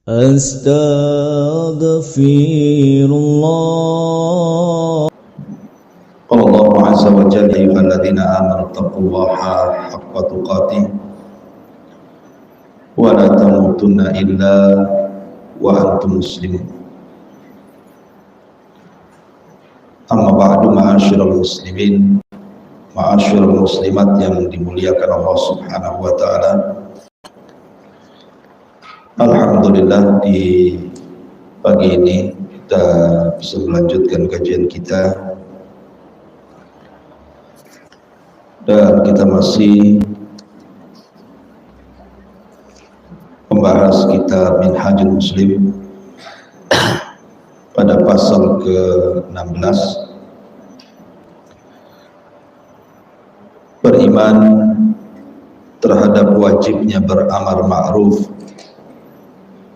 Astaghfirullah. Qala Allahu azza wa jalla ya ayyuhalladzina amanu taqullaha haqqa tuqatih wa la tamutunna illa wa antum muslimun. Amma ba'du, ma'asyiral muslimin, ma'asyiral muslimat yang dimuliakan Allah Subhanahu wa taala. Alhamdulillah, di pagi ini kita bisa melanjutkan kajian kita, dan kita masih membahas kitab Minhajul Muslim pada pasal ke-16, beriman terhadap wajibnya beramar ma'ruf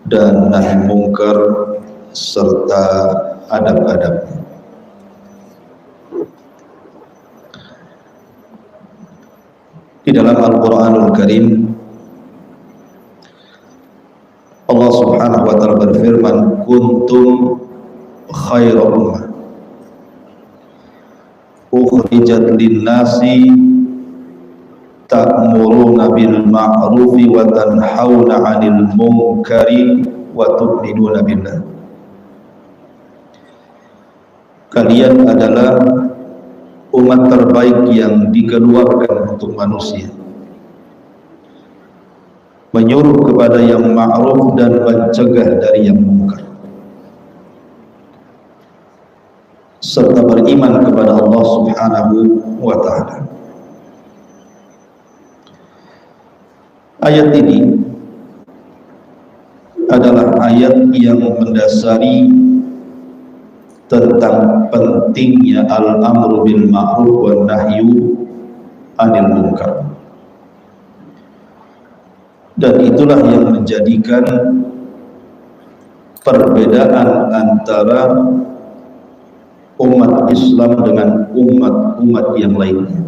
dan nahi mungkar serta adab-adabnya. Di dalam Al-Quranul Karim, Allah Subhanahu wa ta'ala berfirman, kuntum khaira ummah ukhrijat linnasi ta'muruna bil ma'rufi wa tanhauna 'anil munkari wa tu'minuna billah. Kalian adalah umat terbaik yang dikeluarkan untuk manusia, menyuruh kepada yang ma'ruf dan mencegah dari yang munkar, serta beriman kepada Allah Subhanahu wa ta'ala. Ayat ini adalah ayat yang mendasari tentang pentingnya al-amru bil ma'ruf wa nahyu 'anil munkar. Dan itulah yang menjadikan perbedaan antara umat Islam dengan umat-umat yang lainnya.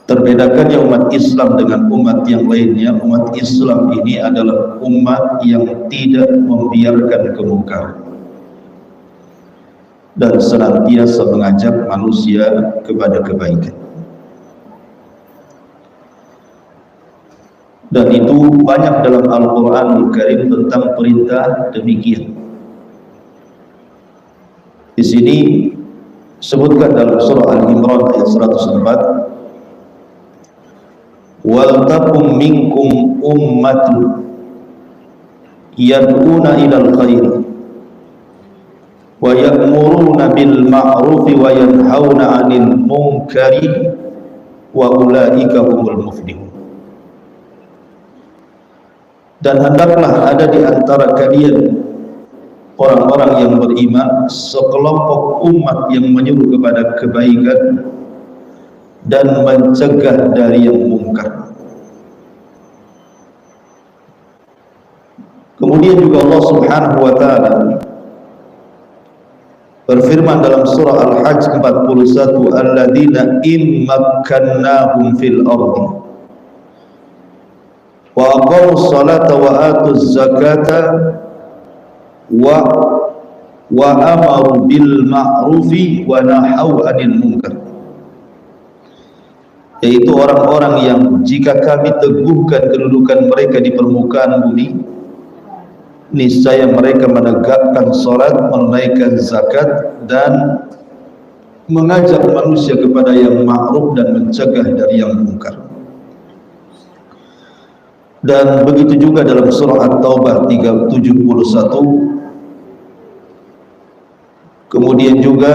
Terbedakannya umat Islam dengan umat yang lainnya, umat Islam ini adalah umat yang tidak membiarkan kemungkaran dan senantiasa mengajak manusia kepada kebaikan. Dan itu banyak dalam Al-Quranul Karim tentang perintah demikian. Di sini sebutkan dalam surah Al-Imran ayat 104, wal takum minkum ummatun yad'una ilal khairi wa ya'muruna bil ma'rufi wa yanhauna 'anil munkari wa ulaika humul muflihun. Dan hendaklah ada di antara kalian orang-orang yang beriman, sekelompok umat yang menyuruh kepada kebaikan dan mencegah dari yang mungkar. Kemudian juga Allah Subhanahu wa ta'ala berfirman dalam surah Al-Hajj 41, alladzina in makkannahum fil ardi wa aqamus salata wa atuz zakata wa amaru bil ma'rufi wa nahaw 'anil munkar, yaitu orang-orang yang jika kami teguhkan kedudukan mereka di permukaan bumi, niscaya mereka menegakkan salat, menunaikan zakat, dan mengajak manusia kepada yang ma'ruf dan mencegah dari yang munkar. Dan begitu juga dalam surah At-Taubah 71, kemudian juga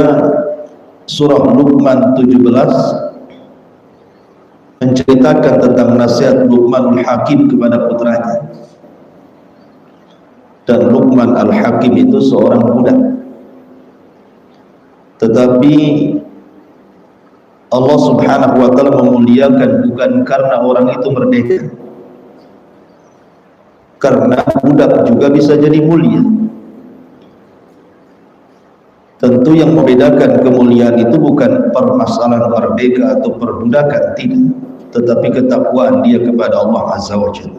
surah Luqman 17 menceritakan tentang nasihat Luqmanul Hakim kepada putranya. Dan Luqman Al-Hakim itu seorang budak, tetapi Allah Subhanahu wa ta'ala memuliakan bukan karena orang itu merdeka, karena budak juga bisa jadi mulia. Tentu yang membedakan kemuliaan itu bukan permasalahan merdeka atau perbudakan, tidak, tetapi ketakwaan dia kepada Allah Azza wa Jalla.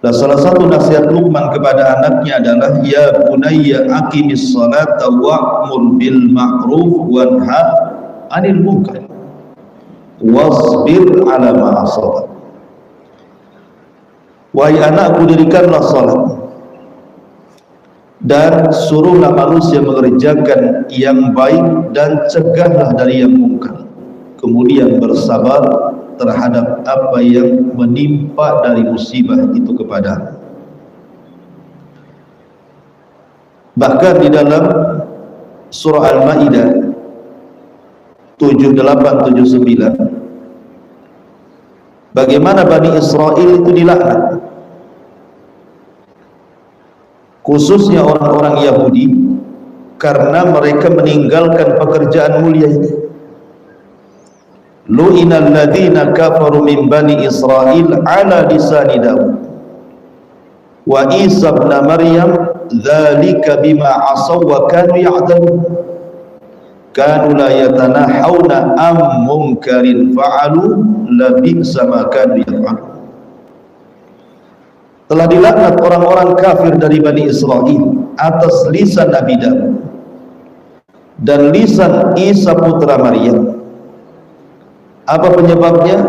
Dan salah satu nasihat Luqman kepada anaknya adalah, ya bunayya aqimis salata wa'mur bil ma'ruf wanha 'anil munkar wasbir 'ala ma asabak. Wahai anakku, dirikanlah salat dan suruhlah manusia mengerjakan yang baik dan cegahlah dari yang munkar. Kemudian bersabar terhadap apa yang menimpa dari musibah itu kepada. Bahkan di dalam surah Al-Maidah 78-79, bagaimana Bani Israel itu dilaknat, khususnya orang-orang Yahudi, karena mereka meninggalkan pekerjaan mulia ini. Lu'inal ladzina kafaru min bani Israil ala lisani Daud wa Isa ibn Maryam dzalika bima asaw wa kanu ya'tadun kanu la yatanahawna am munkarin fa'alu labi'sa ma kanu yaf'alun. Telah dilaknat orang-orang kafir dari Bani Israel atas lisan Nabi Daud dan lisan Isa putra Maryam. Apa penyebabnya?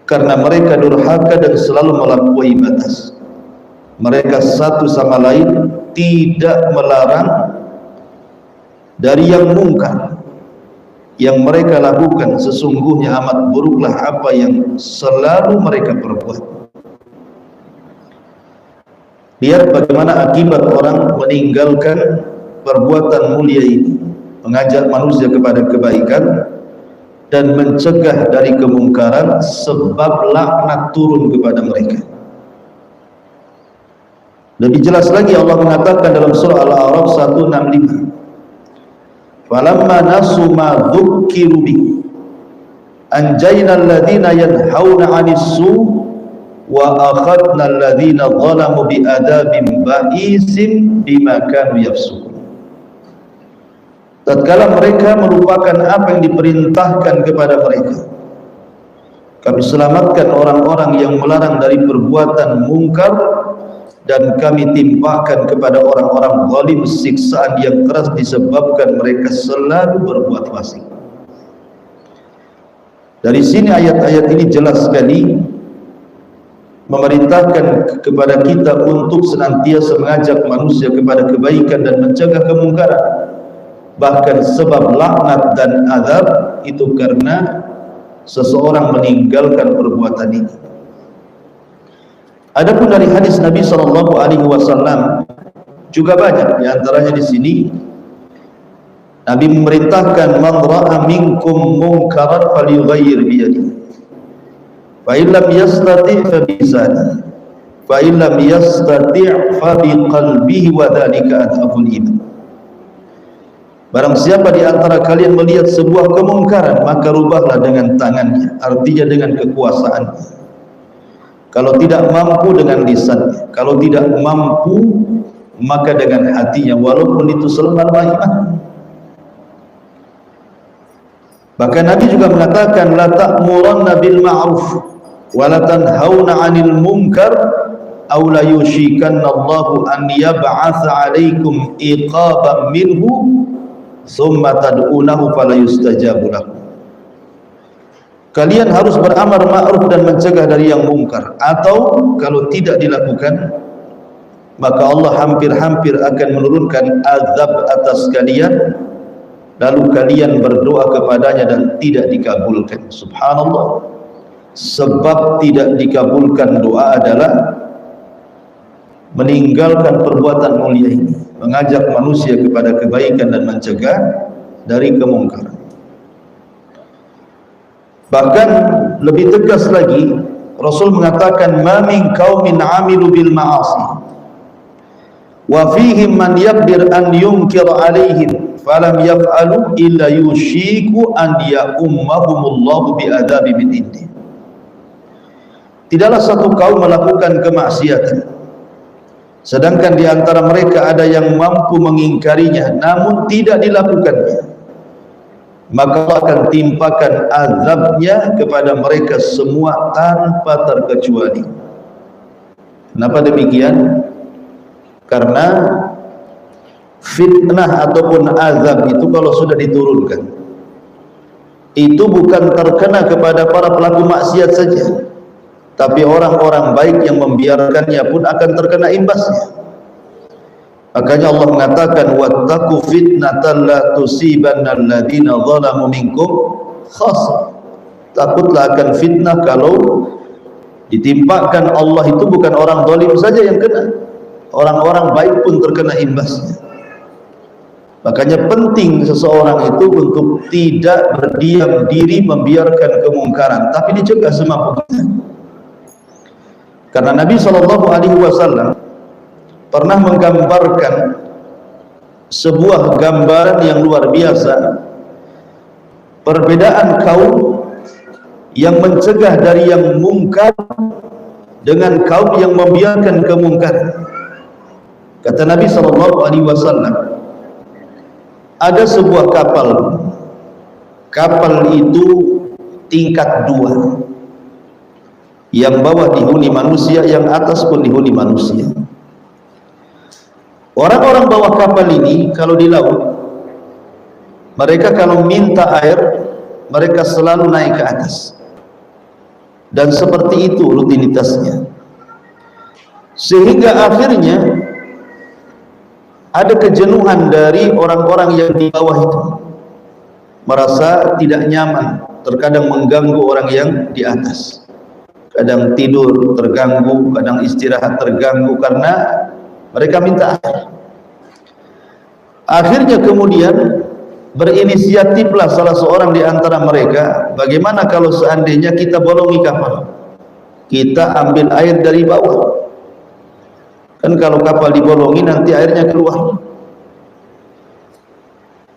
Karena mereka durhaka dan selalu melampaui batas. Mereka satu sama lain tidak melarang dari yang mungkar yang mereka lakukan. Sesungguhnya amat buruklah apa yang selalu mereka perbuat. Lihat bagaimana akibat orang meninggalkan perbuatan mulia ini, mengajak manusia kepada kebaikan dan mencegah dari kemungkaran, sebab laknat turun kepada mereka. Lebih jelas lagi Allah mengatakan dalam surah Al-A'raf 165, falamma nasu ma dzukkiru bi anjayna alladhina yanhauna 'anis su' wa akhadna alladhina zalamu bi adabin ba'isin bima kanu yafsukun. Tatkala mereka melupakan apa yang diperintahkan kepada mereka, kami selamatkan orang-orang yang melarang dari perbuatan mungkar, dan kami timpakan kepada orang-orang zalim siksaan yang keras disebabkan mereka selalu berbuat fasik. Dari sini ayat-ayat ini jelas sekali memerintahkan kepada kita untuk senantiasa mengajak manusia kepada kebaikan dan mencegah kemungkaran. Bahkan sebab laknat dan azab itu karena seseorang meninggalkan perbuatan ini. Adapun dari hadis Nabi SAW juga banyak, di antaranya di sini Nabi memerintahkan, man ra'a minkum munkaran falyughayyir bi yadihi fa in lam yastati' fa bi lisanihi fa in lam yastati' fa bi qalbihi wa dzalika adhaful iman. Barang siapa di antara kalian melihat sebuah kemungkaran, maka rubahlah dengan tangannya, artinya dengan kekuasaannya. Kalau tidak mampu dengan lisannya, kalau tidak mampu maka dengan hatinya, walaupun itu selemah iman. Bahkan Nabi juga mengatakan, la ta'muranna bil ma'ruf wa la tanhauna 'anil munkar aw la yushikanna Allahu an yab'atsa 'alaikum iqaban minhu summa tad'unahu fala yustajabu lakum. Kalian harus beramar ma'ruf dan mencegah dari yang mungkar, atau kalau tidak dilakukan maka Allah hampir-hampir akan menurunkan azab atas kalian, lalu kalian berdoa kepadanya dan tidak dikabulkan. Subhanallah. Sebab tidak dikabulkan doa adalah meninggalkan perbuatan mulia ini, mengajak manusia kepada kebaikan dan mencegah dari kemungkaran. Bahkan lebih tegas lagi, Rasul mengatakan, ma min qaumin 'amilu bil ma'asi wa fihim man yaqdir an yunkir 'alaihim falam yaf'alu illa yushiku an ya'ummahumullahu bi adabi min indi. Tidaklah satu kaum melakukan kemaksiatan, sedangkan di antara mereka ada yang mampu mengingkarinya namun tidak dilakukannya, maka Allah akan timpakan azabnya kepada mereka semua tanpa terkecuali. Kenapa demikian? Karena fitnah ataupun azab itu kalau sudah diturunkan, itu bukan terkena kepada para pelaku maksiat saja, tapi orang-orang baik yang membiarkannya pun akan terkena imbasnya. Makanya Allah mengatakan, wattaqu fitnatan la tusibanna alladziina zalamu minkum khassah. Takutlah akan fitnah kalau ditimpakan Allah itu bukan orang zalim saja yang kena, orang-orang baik pun terkena imbasnya. Makanya penting seseorang itu untuk tidak berdiam diri membiarkan kemungkaran, tapi dicegah semampunya. Karena Nabi SAW pernah menggambarkan sebuah gambaran yang luar biasa, perbedaan kaum yang mencegah dari yang mungkar dengan kaum yang membiarkan kemungkaran. Kata Nabi SAW, ada sebuah kapal itu tingkat 2, yang bawah dihuni manusia, yang atas pun dihuni manusia. Orang-orang bawah kapal ini kalau di laut, mereka kalau minta air, mereka selalu naik ke atas, dan seperti itu rutinitasnya, sehingga akhirnya ada kejenuhan dari orang-orang yang di bawah itu, merasa tidak nyaman, terkadang mengganggu orang yang di atas, kadang tidur terganggu, kadang istirahat terganggu karena mereka minta air. Akhirnya kemudian berinisiatiflah salah seorang di antara mereka, bagaimana kalau seandainya kita bolongi kapal, kita ambil air dari bawah. Kan kalau kapal dibolongi nanti airnya keluar.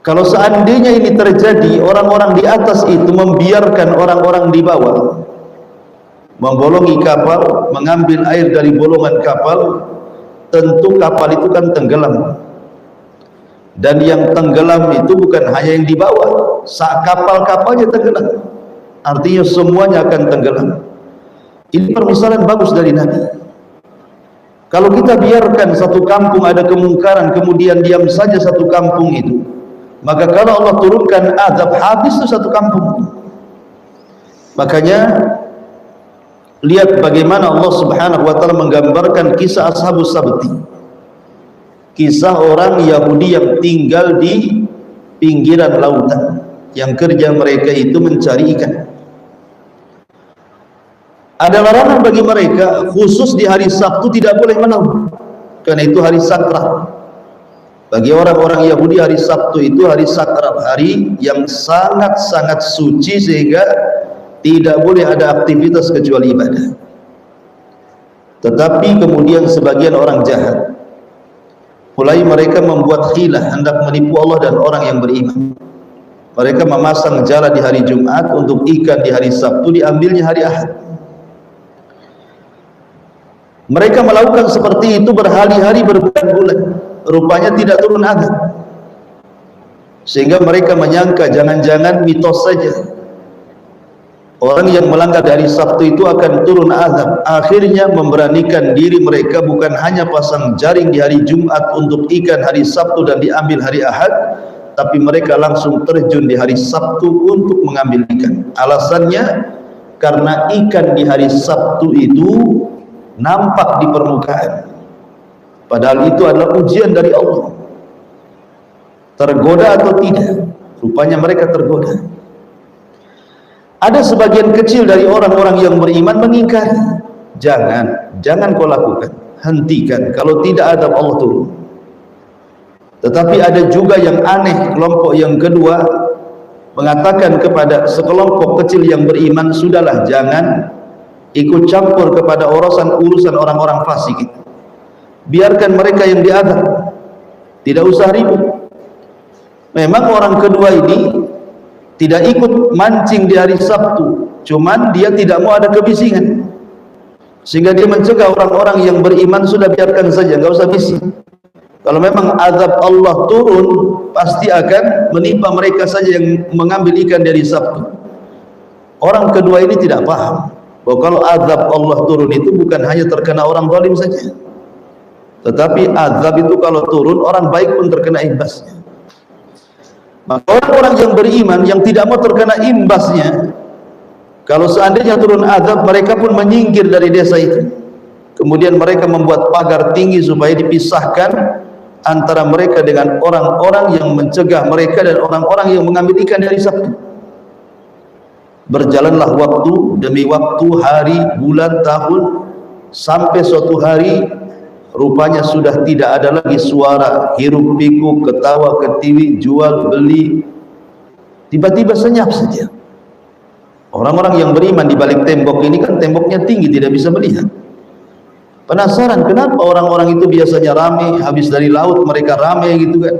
Kalau seandainya ini terjadi, orang-orang di atas itu membiarkan orang-orang di bawah membolongi kapal, mengambil air dari bolongan kapal, tentu kapal itu kan tenggelam. Dan yang tenggelam itu bukan hanya yang di bawah, kapal-kapalnya tenggelam, artinya semuanya akan tenggelam. Ini permisalan bagus dari Nabi. Kalau kita biarkan satu kampung ada kemungkaran, kemudian diam saja satu kampung itu, maka kalau Allah turunkan azab, habis itu satu kampung. Makanya lihat bagaimana Allah Subhanahu wa taala menggambarkan kisah Ashabus Sabti, kisah orang Yahudi yang tinggal di pinggiran lautan, yang kerja mereka itu mencari ikan. Ada larangan bagi mereka, khusus di hari Sabtu tidak boleh melaut, karena itu hari sakral. Bagi orang-orang Yahudi hari Sabtu itu hari sakral, hari yang sangat-sangat suci, sehingga tidak boleh ada aktivitas kecuali ibadah. Tetapi kemudian sebagian orang jahat, mulai mereka membuat khilah, hendak menipu Allah dan orang yang beriman. Mereka memasang jala di hari Jumat untuk ikan di hari Sabtu diambilnya hari Ahad. Mereka melakukan seperti itu berhari-hari, berbulan-bulan, rupanya tidak turun azab, sehingga mereka menyangka jangan-jangan mitos saja, orang yang melanggar dari Sabtu itu akan turun azab. Akhirnya memberanikan diri mereka, bukan hanya pasang jaring di hari Jumat untuk ikan hari Sabtu dan diambil hari Ahad, tapi mereka langsung terjun di hari Sabtu untuk mengambil ikan. Alasannya karena ikan di hari Sabtu itu nampak di permukaan, padahal itu adalah ujian dari Allah. Tergoda atau tidak? Rupanya mereka tergoda. Ada sebagian kecil dari orang-orang yang beriman mengingkari, jangan kau lakukan, hentikan, kalau tidak adab Allah turun. Tetapi ada juga yang aneh, kelompok yang kedua mengatakan kepada sekelompok kecil yang beriman, sudahlah, jangan ikut campur kepada urusan orang-orang fasik itu, biarkan mereka yang diadab, tidak usah ribut. Memang orang kedua ini tidak ikut mancing di hari Sabtu, cuman dia tidak mau ada kebisingan, sehingga dia mencegah orang-orang yang beriman, sudah biarkan saja, nggak usah bising. Kalau memang azab Allah turun, pasti akan menimpa mereka saja yang mengambil ikan dari Sabtu. Orang kedua ini tidak paham bahwa kalau azab Allah turun itu bukan hanya terkena orang zalim saja, tetapi azab itu kalau turun orang baik pun terkena imbasnya. Maka orang-orang yang beriman yang tidak mau terkena imbasnya, kalau seandainya turun azab, mereka pun menyingkir dari desa itu. Kemudian mereka membuat pagar tinggi supaya dipisahkan antara mereka dengan orang-orang yang mencegah mereka dan orang-orang yang mengambil ikan dari Sabtu. Berjalanlah waktu demi waktu, hari, bulan, tahun, sampai suatu hari rupanya sudah tidak ada lagi suara hiruk pikuk, ketawa ketiwi, jual beli. Tiba-tiba senyap saja. Orang-orang yang beriman di balik tembok ini kan temboknya tinggi, tidak bisa melihat. Penasaran kenapa orang-orang itu biasanya ramai, habis dari laut mereka ramai gitu kan.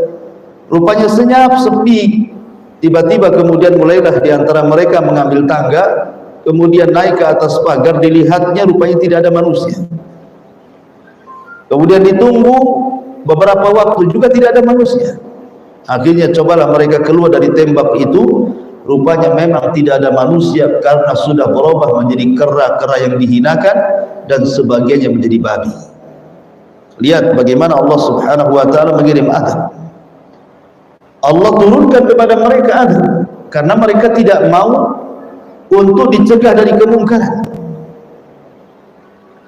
Rupanya senyap, sepi. Tiba-tiba kemudian mulailah di antara mereka mengambil tangga, kemudian naik ke atas pagar, dilihatnya rupanya tidak ada manusia. Kemudian ditunggu beberapa waktu juga tidak ada manusia. Akhirnya cobalah mereka keluar dari tembok itu, rupanya memang tidak ada manusia karena sudah berubah menjadi kera-kera yang dihinakan dan sebagainya menjadi babi. Lihat bagaimana Allah Subhanahu wa taala mengirim azab. Allah turunkan kepada mereka azab karena mereka tidak mau untuk dicegah dari kemungkaran.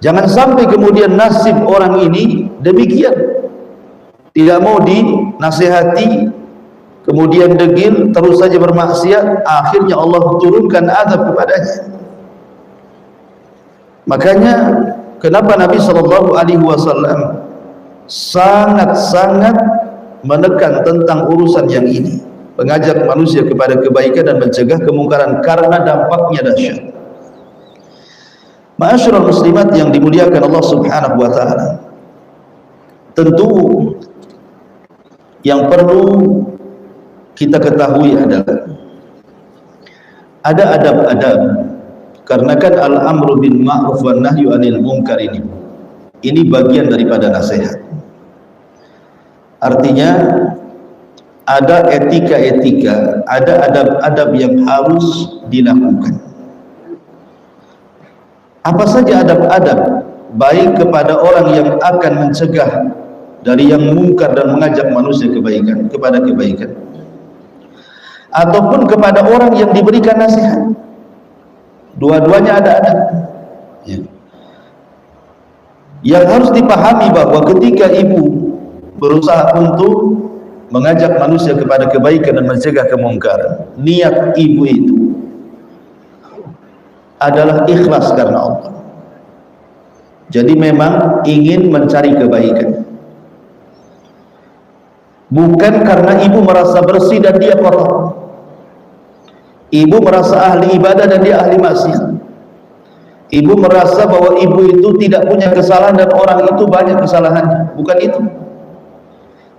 Jangan sampai kemudian nasib orang ini demikian, tidak mau dinasihati, kemudian degil, terus saja bermaksiat, akhirnya Allah turunkan azab kepadanya. Makanya kenapa Nabi SAW sangat-sangat menekan tentang urusan yang ini, mengajak manusia kepada kebaikan dan mencegah kemungkaran karena dampaknya dahsyat. Ma'asyiral muslimat yang dimuliakan Allah Subhanahu wa taala, tentu yang perlu kita ketahui adalah ada adab-adab, karena kan al-amru bil ma'ruf wan nahyu 'anil munkar ini bagian daripada nasihat. Artinya ada etika-etika, ada adab-adab yang harus dilakukan. Apa saja adab-adab baik kepada orang yang akan mencegah dari yang mungkar dan mengajak manusia kebaikan, kepada kebaikan, ataupun kepada orang yang diberikan nasihat. Dua-duanya ada adab. Yang harus dipahami bahwa ketika ibu berusaha untuk mengajak manusia kepada kebaikan dan mencegah kemungkaran, niat ibu itu adalah ikhlas karena Allah. Jadi memang ingin mencari kebaikan, bukan karena ibu merasa bersih dan dia kotor. Ibu merasa ahli ibadah dan dia ahli maksiat. Ibu merasa bahwa ibu itu tidak punya kesalahan dan orang itu banyak kesalahannya. Bukan itu.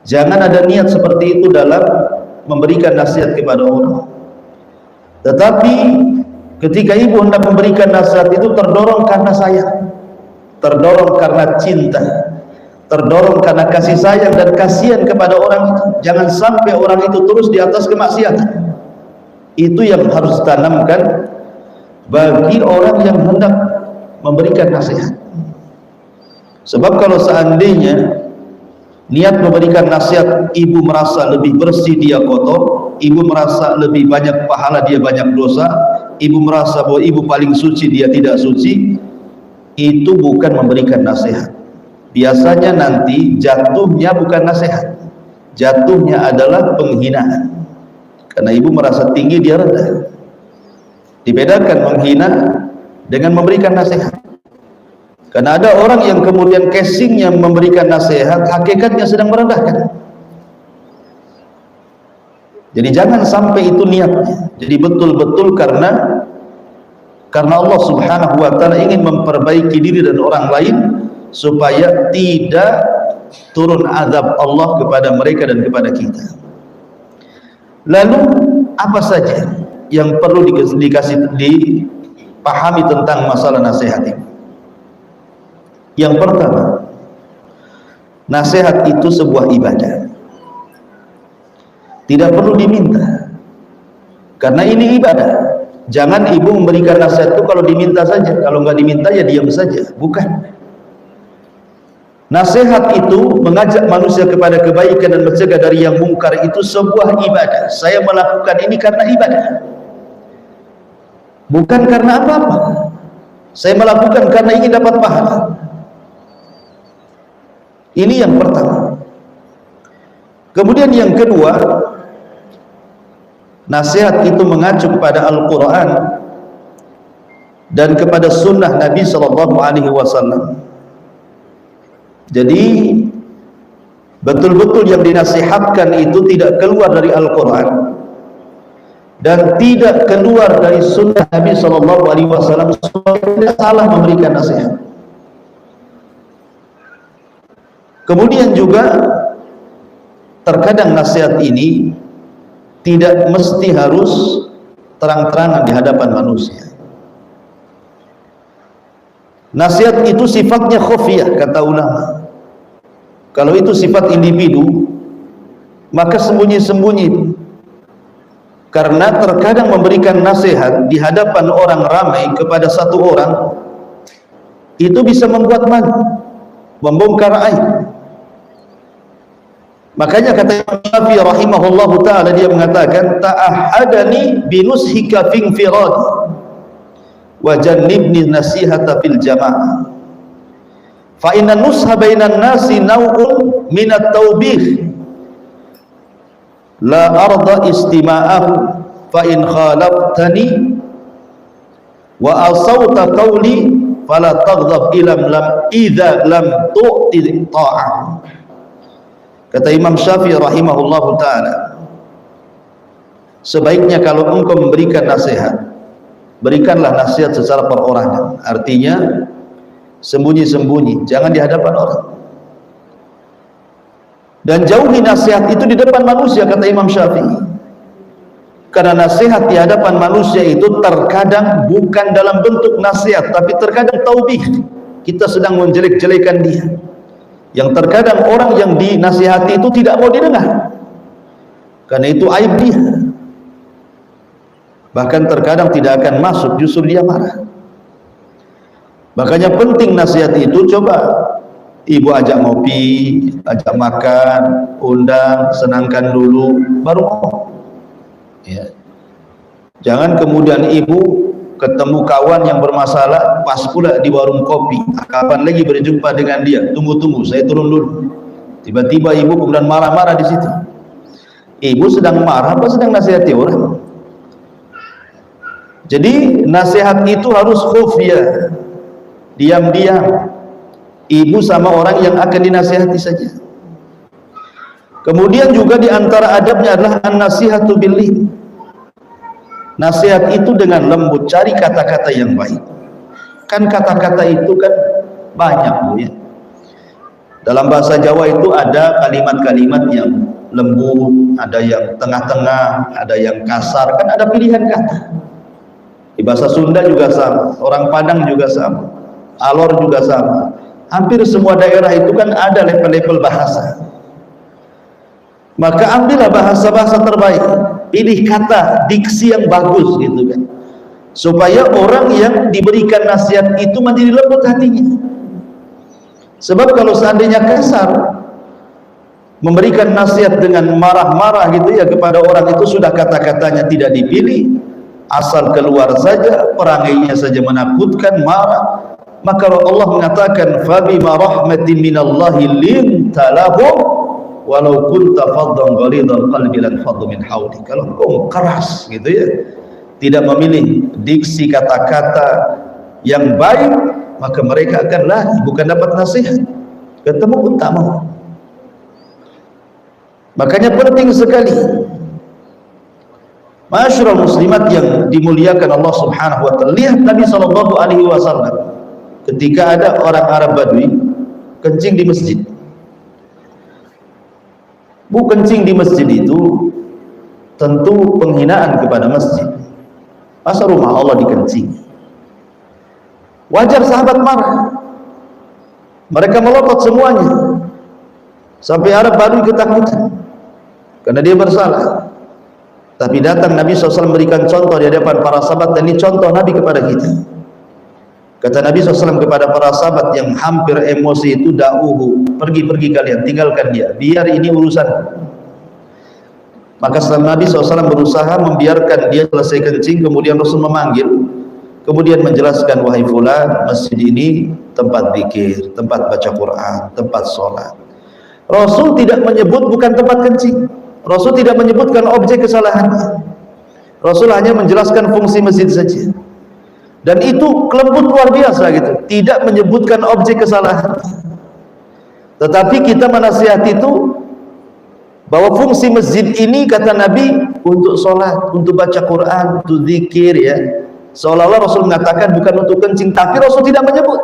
Jangan ada niat seperti itu dalam memberikan nasihat kepada orang. Tetapi ketika ibu hendak memberikan nasihat itu terdorong karena sayang, terdorong karena cinta, terdorong karena kasih sayang dan kasihan kepada orang itu. Jangan sampai orang itu terus di atas kemaksiatan. Itu yang harus ditanamkan bagi orang yang hendak memberikan nasihat. Sebab kalau seandainya niat memberikan nasihat ibu merasa lebih bersih dia kotor, ibu merasa lebih banyak pahala dia banyak dosa, ibu merasa bahwa ibu paling suci dia tidak suci, itu bukan memberikan nasihat. Biasanya nanti jatuhnya bukan nasihat, jatuhnya adalah penghinaan. Karena ibu merasa tinggi dia rendah. Dibedakan menghina dengan memberikan nasihat. Karena ada orang yang kemudian casingnya memberikan nasihat, hakikatnya sedang merendahkan. Jadi jangan sampai itu niatnya. Jadi betul-betul karena Allah Subhanahu wa taala ingin memperbaiki diri dan orang lain supaya tidak turun azab Allah kepada mereka dan kepada kita. Lalu apa saja yang perlu dipahami tentang masalah nasihat ini? Yang pertama, nasihat itu sebuah ibadah. Tidak perlu diminta, karena ini ibadah. Jangan ibu memberikan nasihat itu kalau diminta saja, kalau nggak diminta ya diam saja. Bukan. Nasihat itu mengajak manusia kepada kebaikan dan mencegah dari yang mungkar, itu sebuah ibadah. Saya melakukan ini karena ibadah, bukan karena apa-apa. Saya melakukan karena ingin dapat pahala. Ini yang pertama. Kemudian yang kedua, nasihat itu mengacu kepada Al-Quran dan kepada sunnah Nabi SAW. Jadi betul-betul yang dinasihatkan itu tidak keluar dari Al-Quran dan tidak keluar dari sunnah Nabi SAW. Tidak salah memberikan nasihat. Kemudian juga terkadang nasihat ini tidak mesti harus terang-terangan di hadapan manusia. Nasihat itu sifatnya khufiyah, kata ulama. Kalau itu sifat individu, maka sembunyi-sembunyi. Karena terkadang memberikan nasihat di hadapan orang ramai kepada satu orang, itu bisa membuat malu, membongkar aib. Makanya kata Imam Syafi'i rahimahullahu ta'ala, dia mengatakan, ta'ahadani binushika finfirad wa jannibni nasihata fil jama'ah fa inna nusha bainan nasi naw'un minat taubih la arda istima'ahu fa in khalaftani wa asawta qawli fala taghdab ilam lam idza lam tu'ti ta'ah. Kata Imam Syafi'i rahimahullahu ta'ala, sebaiknya kalau engkau memberikan nasihat, berikanlah nasihat secara perorangan. Artinya sembunyi-sembunyi, jangan di hadapan orang. Dan jauhi nasihat itu di depan manusia, kata Imam Syafi'i. Karena nasihat di hadapan manusia itu terkadang bukan dalam bentuk nasihat, tapi terkadang taubih. Kita sedang menjelek-jelekan dia. Yang terkadang orang yang dinasihati itu tidak mau didengar, karena itu aib dia. Bahkan terkadang tidak akan masuk, justru dia marah. Makanya penting nasihat itu. Coba ibu ajak ngopi, ajak makan, undang, senangkan dulu, baru ngomong ya. Jangan kemudian ibu ketemu kawan yang bermasalah, pas pula di warung kopi, kapan lagi berjumpa dengan dia, tunggu saya turun dulu. Tiba-tiba ibu kemudian marah-marah di situ. Ibu sedang marah apa sedang nasihati orang? Jadi nasihat itu harus khufiyah, diam-diam, ibu sama orang yang akan dinasihati saja. Kemudian juga diantara adabnya adalah an-nasihatu bil-lin. Nasihat itu dengan lembut, cari kata-kata yang baik. Kan kata-kata itu kan banyak, Bu, ya. Dalam bahasa Jawa itu ada kalimat-kalimat yang lembut, ada yang tengah-tengah, ada yang kasar, kan ada pilihan kata. Di bahasa Sunda juga sama, orang Padang juga sama, Alor juga sama. Hampir semua daerah itu kan ada level-level bahasa. Maka ambillah bahasa-bahasa terbaik, pilih kata, diksi yang bagus gitu kan, supaya orang yang diberikan nasihat itu menjadi lembut hatinya. Sebab kalau seandainya kasar, memberikan nasihat dengan marah-marah gitu ya kepada orang itu, sudah kata-katanya tidak dipilih, asal keluar saja, perangainya saja menakutkan, marah. Maka Allah mengatakan, fabima rahmatin minallahi linta lahum walau kunta faddan ghalidhal qalbi lan faddu min hawlik. Kalau engkau keras gitu ya, tidak memilih diksi kata-kata yang baik, maka mereka akan lari, bukan dapat nasihat, ketemu pun tak mau. Makanya penting sekali, masyarul muslimat yang dimuliakan Allah Subhanahu wa ta'ala. Lihat Nabi SAW ketika ada orang Arab Badui kencing di masjid. Bu, kencing di masjid itu tentu penghinaan kepada masjid. Masa rumah Allah dikencing? Wajar sahabat marah. Mereka melotot semuanya, sampai Arab Badui ketakutan karena dia bersalah. Tapi datang Nabi SAW memberikan contoh di hadapan para sahabat, dan ini contoh Nabi kepada kita. Kata Nabi SAW kepada para sahabat yang hampir emosi itu, da'uhu, pergi kalian, tinggalkan dia, biar ini urusan. Maka setelah Nabi SAW berusaha membiarkan dia selesai kencing, kemudian Rasul memanggil, kemudian menjelaskan, wahai fulan, masjid ini tempat zikir, tempat baca Quran, tempat sholat. Rasul tidak menyebut bukan tempat kencing, Rasul tidak menyebutkan objek kesalahannya, Rasul hanya menjelaskan fungsi masjid saja. Dan itu kelembut luar biasa gitu, tidak menyebutkan objek kesalahan. Tetapi kita menasihati itu bahwa fungsi masjid ini, kata Nabi, untuk sholat, untuk baca Quran, untuk zikir, ya. Seolah-olah Rasul mengatakan bukan untuk kencing, tapi Rasul tidak menyebut.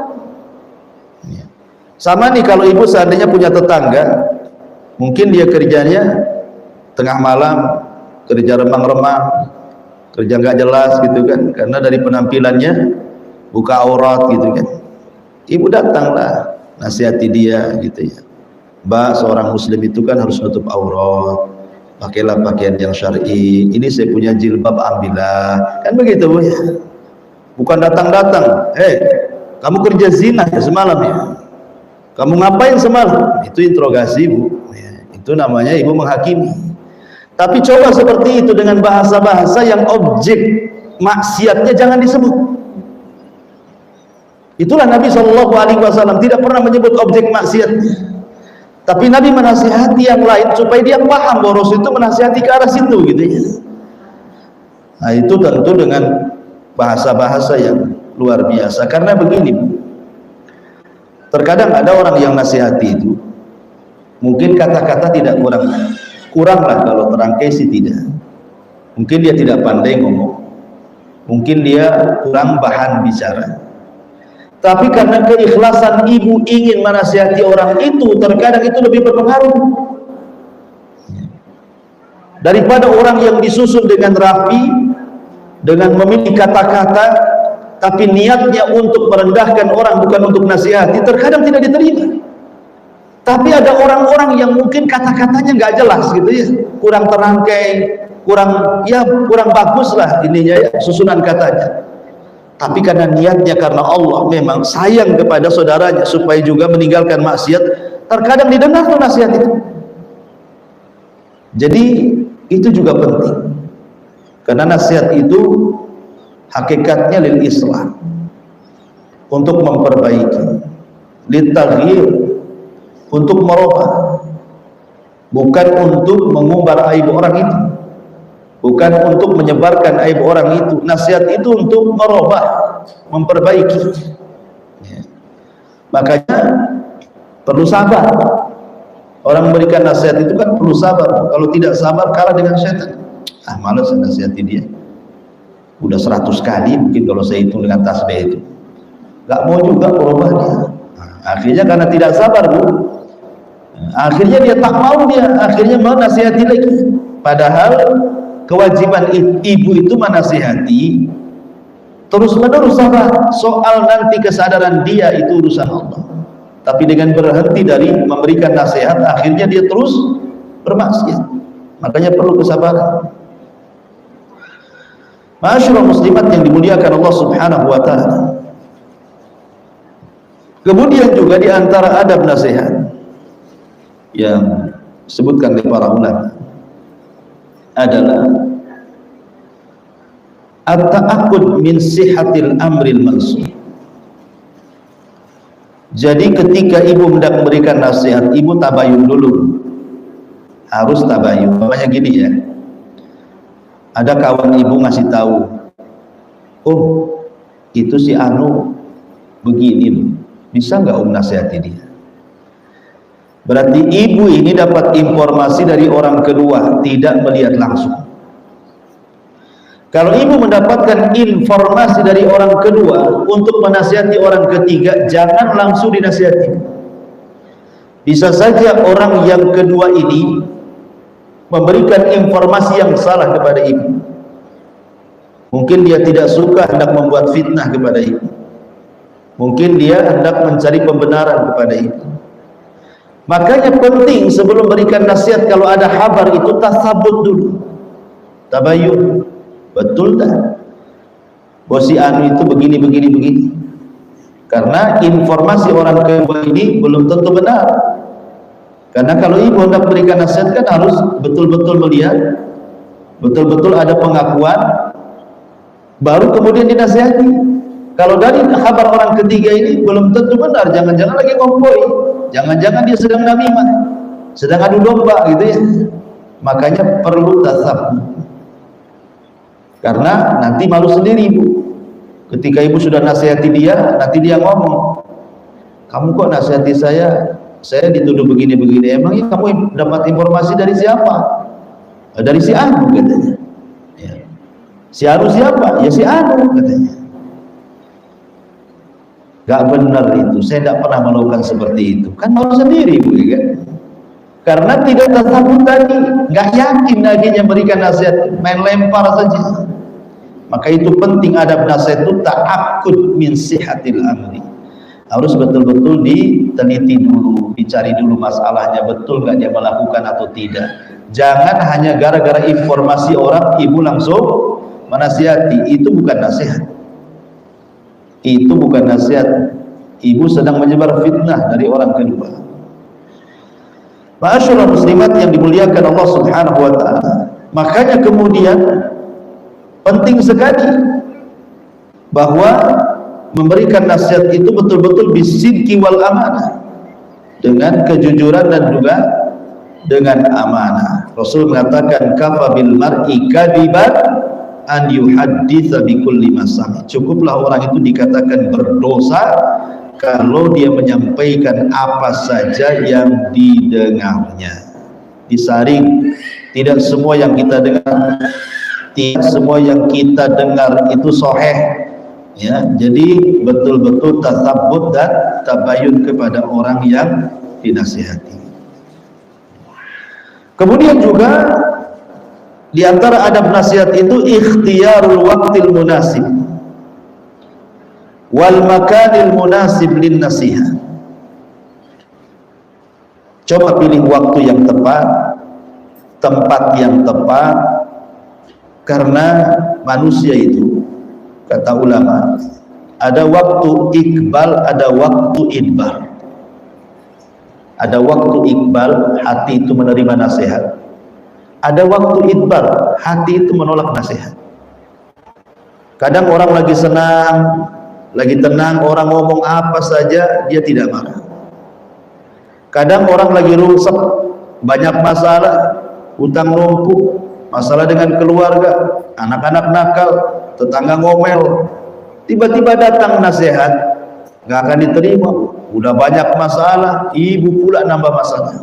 Sama nih kalau ibu seandainya punya tetangga, mungkin dia kerjanya tengah malam, kerja remang-remang, kerja nggak jelas gitu kan, karena dari penampilannya buka aurat gitu kan. Ibu datanglah, nasihati dia gitu ya. Mbak, seorang muslim itu kan harus nutup aurat, pakailah pakaian yang syar'i, ini saya punya jilbab, ambillah, kan begitu Bu ya. Bukan datang-datang, kamu kerja zina ya semalam ya, kamu ngapain semalam, itu interogasi Bu ya. Itu namanya ibu menghakimi. Tapi coba seperti itu dengan bahasa-bahasa yang objek maksiatnya jangan disebut. Itulah Nabi SAW tidak pernah menyebut objek maksiatnya. Tapi Nabi menasihati yang lain supaya dia paham bahwa Rasul itu menasihati ke arah situ gitu ya. Nah itu tentu dengan bahasa-bahasa yang luar biasa. Karena begini, terkadang ada orang yang nasihati itu mungkin kata-kata tidak kuranglah, kalau terangkai sih tidak. Mungkin dia tidak pandai ngomong, mungkin dia kurang bahan bicara. Tapi karena keikhlasan ibu ingin menasihati orang itu, terkadang itu lebih berpengaruh daripada orang yang disusun dengan rapi, dengan memilih kata-kata, tapi niatnya untuk merendahkan orang, bukan untuk nasihati, terkadang tidak diterima. Tapi ada orang-orang yang mungkin kata-katanya nggak jelas gitu ya, kurang terangkai, kurang bagus lah ininya ya, susunan katanya. Tapi karena niatnya karena Allah, memang sayang kepada saudaranya supaya juga meninggalkan maksiat, terkadang didengar tuh nasihat itu. Jadi itu juga penting, karena nasihat itu hakikatnya lil islah, untuk memperbaiki, lil taghyir, untuk merubah, bukan untuk mengumbar aib orang itu, bukan untuk menyebarkan aib orang itu. Nasihat itu untuk merubah, memperbaiki ya. Makanya perlu sabar. Orang memberikan nasihat itu kan perlu sabar. Kalau tidak sabar kalah dengan setan. Malas nasihati dia, udah 100 kali mungkin kalau saya hitung dengan tasbih itu, gak mau juga merubah dia. Akhirnya karena tidak sabar Bu, akhirnya dia tak mau, dia akhirnya mau nasihati lagi. Padahal kewajiban ibu itu menasihati terus menerus sabar. Soal nanti kesadaran dia itu urusan Allah. Tapi dengan berhenti dari memberikan nasihat, akhirnya dia terus bermaksiat. Makanya perlu kesabaran. Ma'asyiral muslimat yang dimuliakan Allah Subhanahu wa taala. Kemudian juga di antara adab nasihat yang disebutkan oleh para ulama adalah at-ta'aqqud min sihhatil amril mansur. Jadi ketika ibu hendak memberikan nasihat, ibu tabayun dulu, harus tabayun. Namanya gini ya, ada kawan ibu ngasih tahu, itu si Anu begini, bisa nggak nasihati dia? Berarti ibu ini dapat informasi dari orang kedua, tidak melihat langsung. Kalau ibu mendapatkan informasi dari orang kedua untuk menasihati orang ketiga, jangan langsung dinasihati. Bisa saja orang yang kedua ini memberikan informasi yang salah kepada ibu. Mungkin dia tidak suka, hendak membuat fitnah kepada ibu. Mungkin dia hendak mencari pembenaran kepada ibu. Makanya penting sebelum berikan nasihat, kalau ada kabar itu tasabut dulu. tabayun. Betul tak? Bahwa si anu itu begini. Karena informasi orang kedua ini belum tentu benar. Karena kalau ibu hendak berikan nasihat kan harus betul-betul melihat, betul-betul ada pengakuan, baru kemudian dinasihati. Kalau dari kabar orang ketiga ini belum tentu benar, jangan-jangan lagi ngompoi, jangan-jangan dia sedang namimah, sedang adu domba gitu ya. Makanya perlu tasabbuh. Karena nanti malu sendiri ibu. Ketika ibu sudah nasihati dia, nanti dia ngomong, kamu kok nasihati saya dituduh begini-begini. Emangnya kamu dapat informasi dari siapa? Dari si Anu katanya. Ya. Si Anu siapa? Ya si Anu katanya. Gak benar itu, saya tidak pernah melakukan seperti itu. Kan malu sendiri Bu, kan? Karena tidak tasabbuh tadi, gak yakin lagi yang berikan nasihat, main lempar saja. Maka itu penting adab nasihat itu ta'akud min sihatil amri. Harus betul-betul diteliti dulu, dicari dulu masalahnya, betul gak dia melakukan atau tidak. Jangan hanya gara-gara informasi orang ibu langsung menasihati, itu bukan nasihat. Itu bukan nasihat. Ibu sedang menyebar fitnah dari orang kedua. Ma'asyiral muslimat yang dimuliakan Allah Subhanahu wa taala. Makanya kemudian penting sekali bahwa memberikan nasihat itu betul-betul bisidqi wal amanah, dengan kejujuran dan juga dengan amanah. Rasul mengatakan kafa bil mar'i kadiban an yuhadditsa bikulli ma sami. Cukuplah orang itu dikatakan berdosa kalau dia menyampaikan apa saja yang didengarnya. Disaring, tidak semua yang kita dengar, tidak semua yang kita dengar itu sahih. Ya, jadi betul-betul tasabbut dan tabayun kepada orang yang dinasihati. Kemudian juga di antara adab nasihat itu ikhtiyarul waqtil munasib wal makanil munasib lin nasihat. Coba pilih waktu yang tepat, tempat yang tepat, karena manusia itu, kata ulama, ada waktu iqbal, ada waktu idbar. Ada waktu iqbal, hati itu menerima nasihat. Ada waktu idbar, hati itu menolak nasihat. Kadang orang lagi senang, lagi tenang, orang ngomong apa saja dia tidak marah. Kadang orang lagi rusak, banyak masalah, hutang numpuk, masalah dengan keluarga, anak-anak nakal, tetangga ngomel, tiba-tiba datang nasihat, nggak akan diterima. Udah banyak masalah, ibu pula nambah masalah.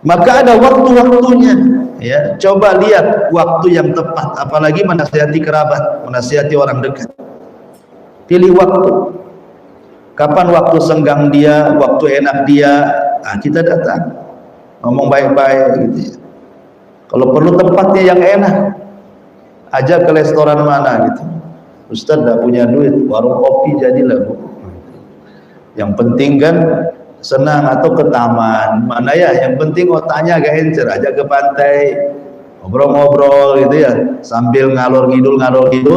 Maka ada waktu-waktunya, ya. Coba lihat waktu yang tepat, apalagi menasihati kerabat, menasihati orang dekat. Pilih waktu. Kapan waktu senggang dia, waktu enak dia, kita datang, ngomong baik-baik gitu ya. Kalau perlu tempatnya yang enak, ajak ke restoran mana gitu. Ustaz tidak punya duit, warung kopi jadilah Bu. Yang penting kan senang, atau ke taman mana ya, yang penting otaknya agak encer, aja ke pantai, ngobrol-ngobrol gitu ya, sambil ngalor ngidul,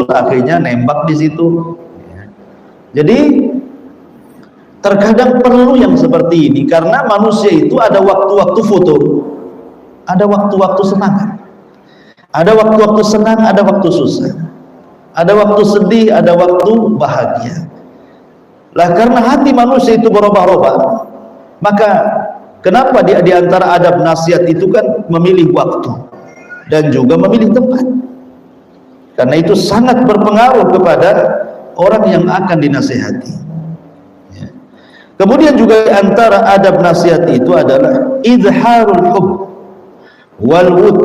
akhirnya nembak di situ. Jadi terkadang perlu yang seperti ini, karena manusia itu ada waktu-waktu foto, ada waktu-waktu senang, ada waktu-waktu senang, ada waktu susah, ada waktu sedih, ada waktu bahagia. Lah karena hati manusia itu berubah-ubah, maka kenapa di antara adab nasihat itu kan memilih waktu dan juga memilih tempat. Karena itu sangat berpengaruh kepada orang yang akan dinasihati. Ya. Kemudian juga di antara adab nasihat itu adalah izharul hub wal wud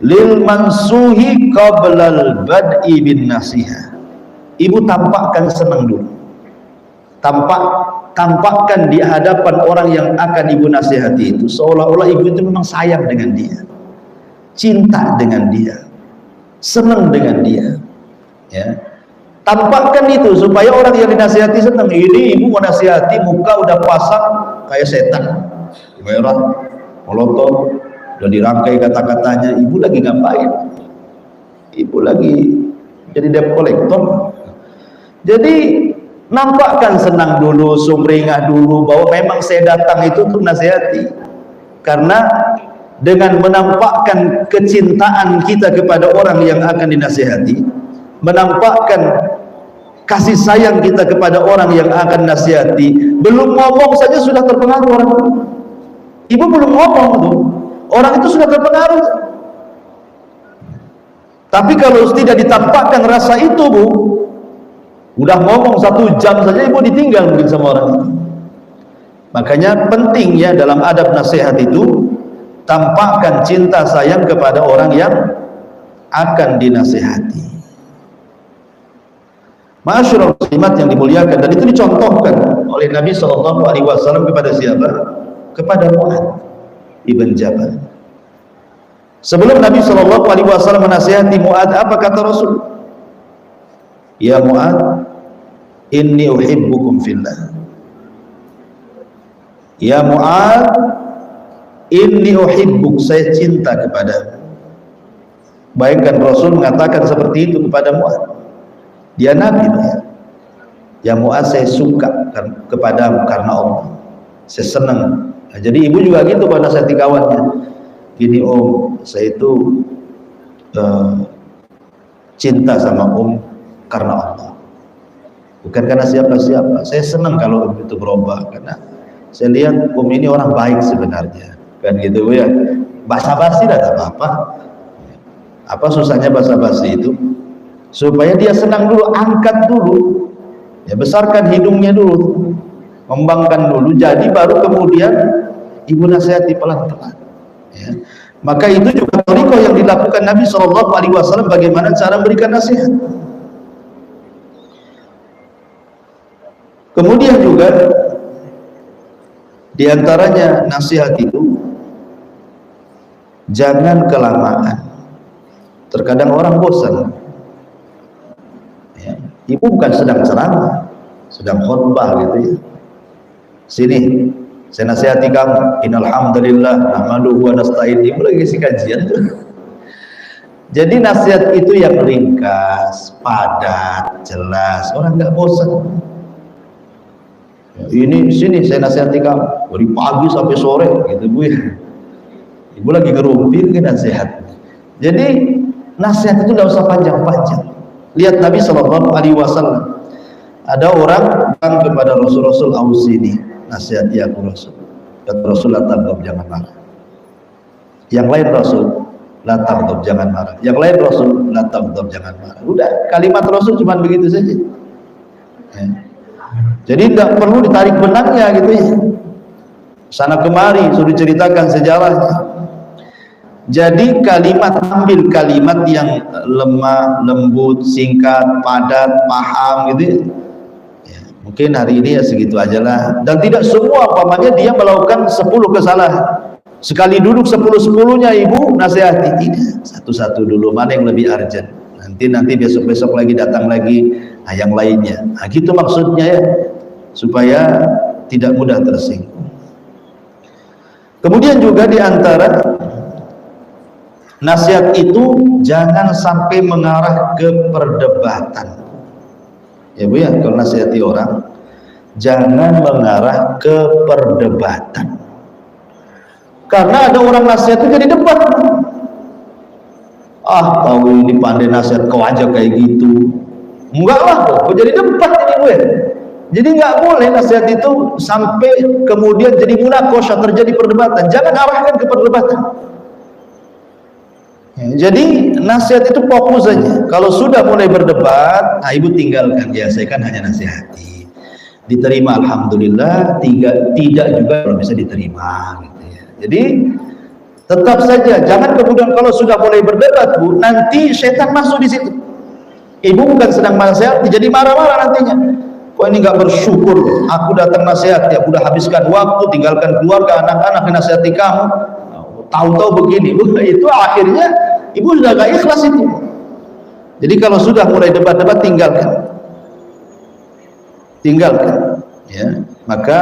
lil mansuhi qablal bad'i bin nasihat. Ibu tampakkan senang dulu. Tampakkan di hadapan orang yang akan ibu nasihati itu seolah-olah ibu itu memang sayang dengan dia, cinta dengan dia, senang dengan dia, ya. Tampakkan itu supaya orang yang dinasihati senang. Ini ibu mau nasihati, muka udah pasang kayak setan, merah, melotot, udah dirangkai kata-katanya, ibu lagi ngapain? Ibu lagi jadi debt collector. Jadi nampakkan senang dulu, sumringah dulu, bahwa memang saya datang itu untuk nasihati. Karena dengan menampakkan kecintaan kita kepada orang yang akan dinasihati, menampakkan kasih sayang kita kepada orang yang akan nasihati, belum ngomong saja sudah terpengaruh orang itu. Ibu belum ngomong tuh, orang itu sudah terpengaruh. Tapi kalau tidak ditampakkan rasa itu, Bu, udah ngomong 1 jam saja ibu ditinggal mungkin sama orang itu. Makanya penting ya dalam adab nasihat itu, tampakkan cinta sayang kepada orang yang akan dinasihati. Ma'asyiral muslimat yang dimuliakan, dan itu dicontohkan oleh Nabi SAW kepada siapa? Kepada Mu'adz ibn Jabal. Sebelum Nabi SAW menasihati Mu'adz, apa kata Rasul? Ya Mu'adz, inni uhibbukum fillah. Ya Mu'adz, inni uhibbuk, saya cinta kepadamu. Bayangkan Rasul mengatakan seperti itu kepada Mu'adz. Dia Nabi ya. Ya Mu'adz, saya suka kepadamu karena Allah. Saya senang. Nah, jadi ibu juga gitu pada nasihati kawannya. Gini Om, saya itu cinta sama Om karena Allah, bukan karena siapa-siapa. Saya senang kalau Om itu berubah, karena saya lihat Om ini orang baik sebenarnya, kan gitu ya. Basa-basi dah tak apa-apa. Apa susahnya basa-basi itu? Supaya dia senang dulu, angkat dulu, ya, besarkan hidungnya dulu, kembangkan dulu, jadi baru kemudian ibu nasihati pelan-pelan. Ya. Maka itu juga thariqah yang dilakukan Nabi SAW, bagaimana cara memberikan nasihat. Kemudian juga diantaranya nasihat itu jangan kelamaan. Terkadang orang bosan ya. Ibu bukan sedang ceramah, sedang khutbah gitu ya. Sini saya nasihati kamu, innal hamdalillah nahmaduhu wa nasta'in. Ibu lagi isi kajian tuh. Jadi nasihat itu yang ringkas, padat, jelas, orang nggak bosan. Ini sini saya nasihati kamu dari pagi sampai sore gitu Bu ya. Ibu lagi ngerumpi ke nasihat. Jadi nasihat itu nggak usah panjang-panjang. Lihat Nabi SAW, ada orang datang kepada Rasul, ausini, nasihati aku Rasul. Kata Rasul, la taghdab, jangan marah. Yang lain Rasul, la taghdab, jangan marah. Yang lain Rasul, la taghdab, jangan marah. Udah, kalimat Rasul cuma begitu saja ya. Jadi tidak perlu ditarik benangnya gitu ya, sana kemari sudah ceritakan sejarahnya. Jadi kalimat, ambil kalimat yang lemah, lembut, singkat, padat, paham gitu ya. Mungkin hari ini ya segitu aja lah. Dan tidak semua, umpamanya dia melakukan 10 kesalahan, sekali duduk 10-10-nya ibu nasihati, tidak, satu-satu dulu, mana yang lebih urgent, nanti besok-besok lagi datang lagi, nah yang lainnya. Nah gitu maksudnya ya, supaya tidak mudah tersinggung. Kemudian juga diantara nasihat itu jangan sampai mengarah ke perdebatan ya Bu ya. Kalau nasihati orang jangan mengarah ke perdebatan, karena ada orang nasihat itu jadi debat. Ah, tahu ini pandai nasihat, kau aja kayak gitu. Enggak lah, kok jadi debat ini Bu ya. Jadi nggak boleh nasihat itu sampai kemudian jadi munakosha, terjadi perdebatan. Jangan arahkan ke perdebatan. Ya, jadi nasihat itu fokus saja. Kalau sudah mulai berdebat, nah ibu tinggalkan. Ya saya kan hanya nasihati, diterima alhamdulillah, tidak juga kalau bisa diterima gitu ya. Jadi tetap saja, jangan kemudian kalau sudah mulai berdebat Bu, nanti setan masuk di situ. Ibu bukan sedang nasihati, jadi marah-marah nantinya. Kok ini nggak bersyukur, aku datang nasihat ya, udah habiskan waktu, tinggalkan keluarga, anak-anak, nasihati kamu, tahu-tahu begini. Itu akhirnya ibu sudah gak ikhlas itu. Jadi kalau sudah mulai debat-debat, tinggalkan ya. Maka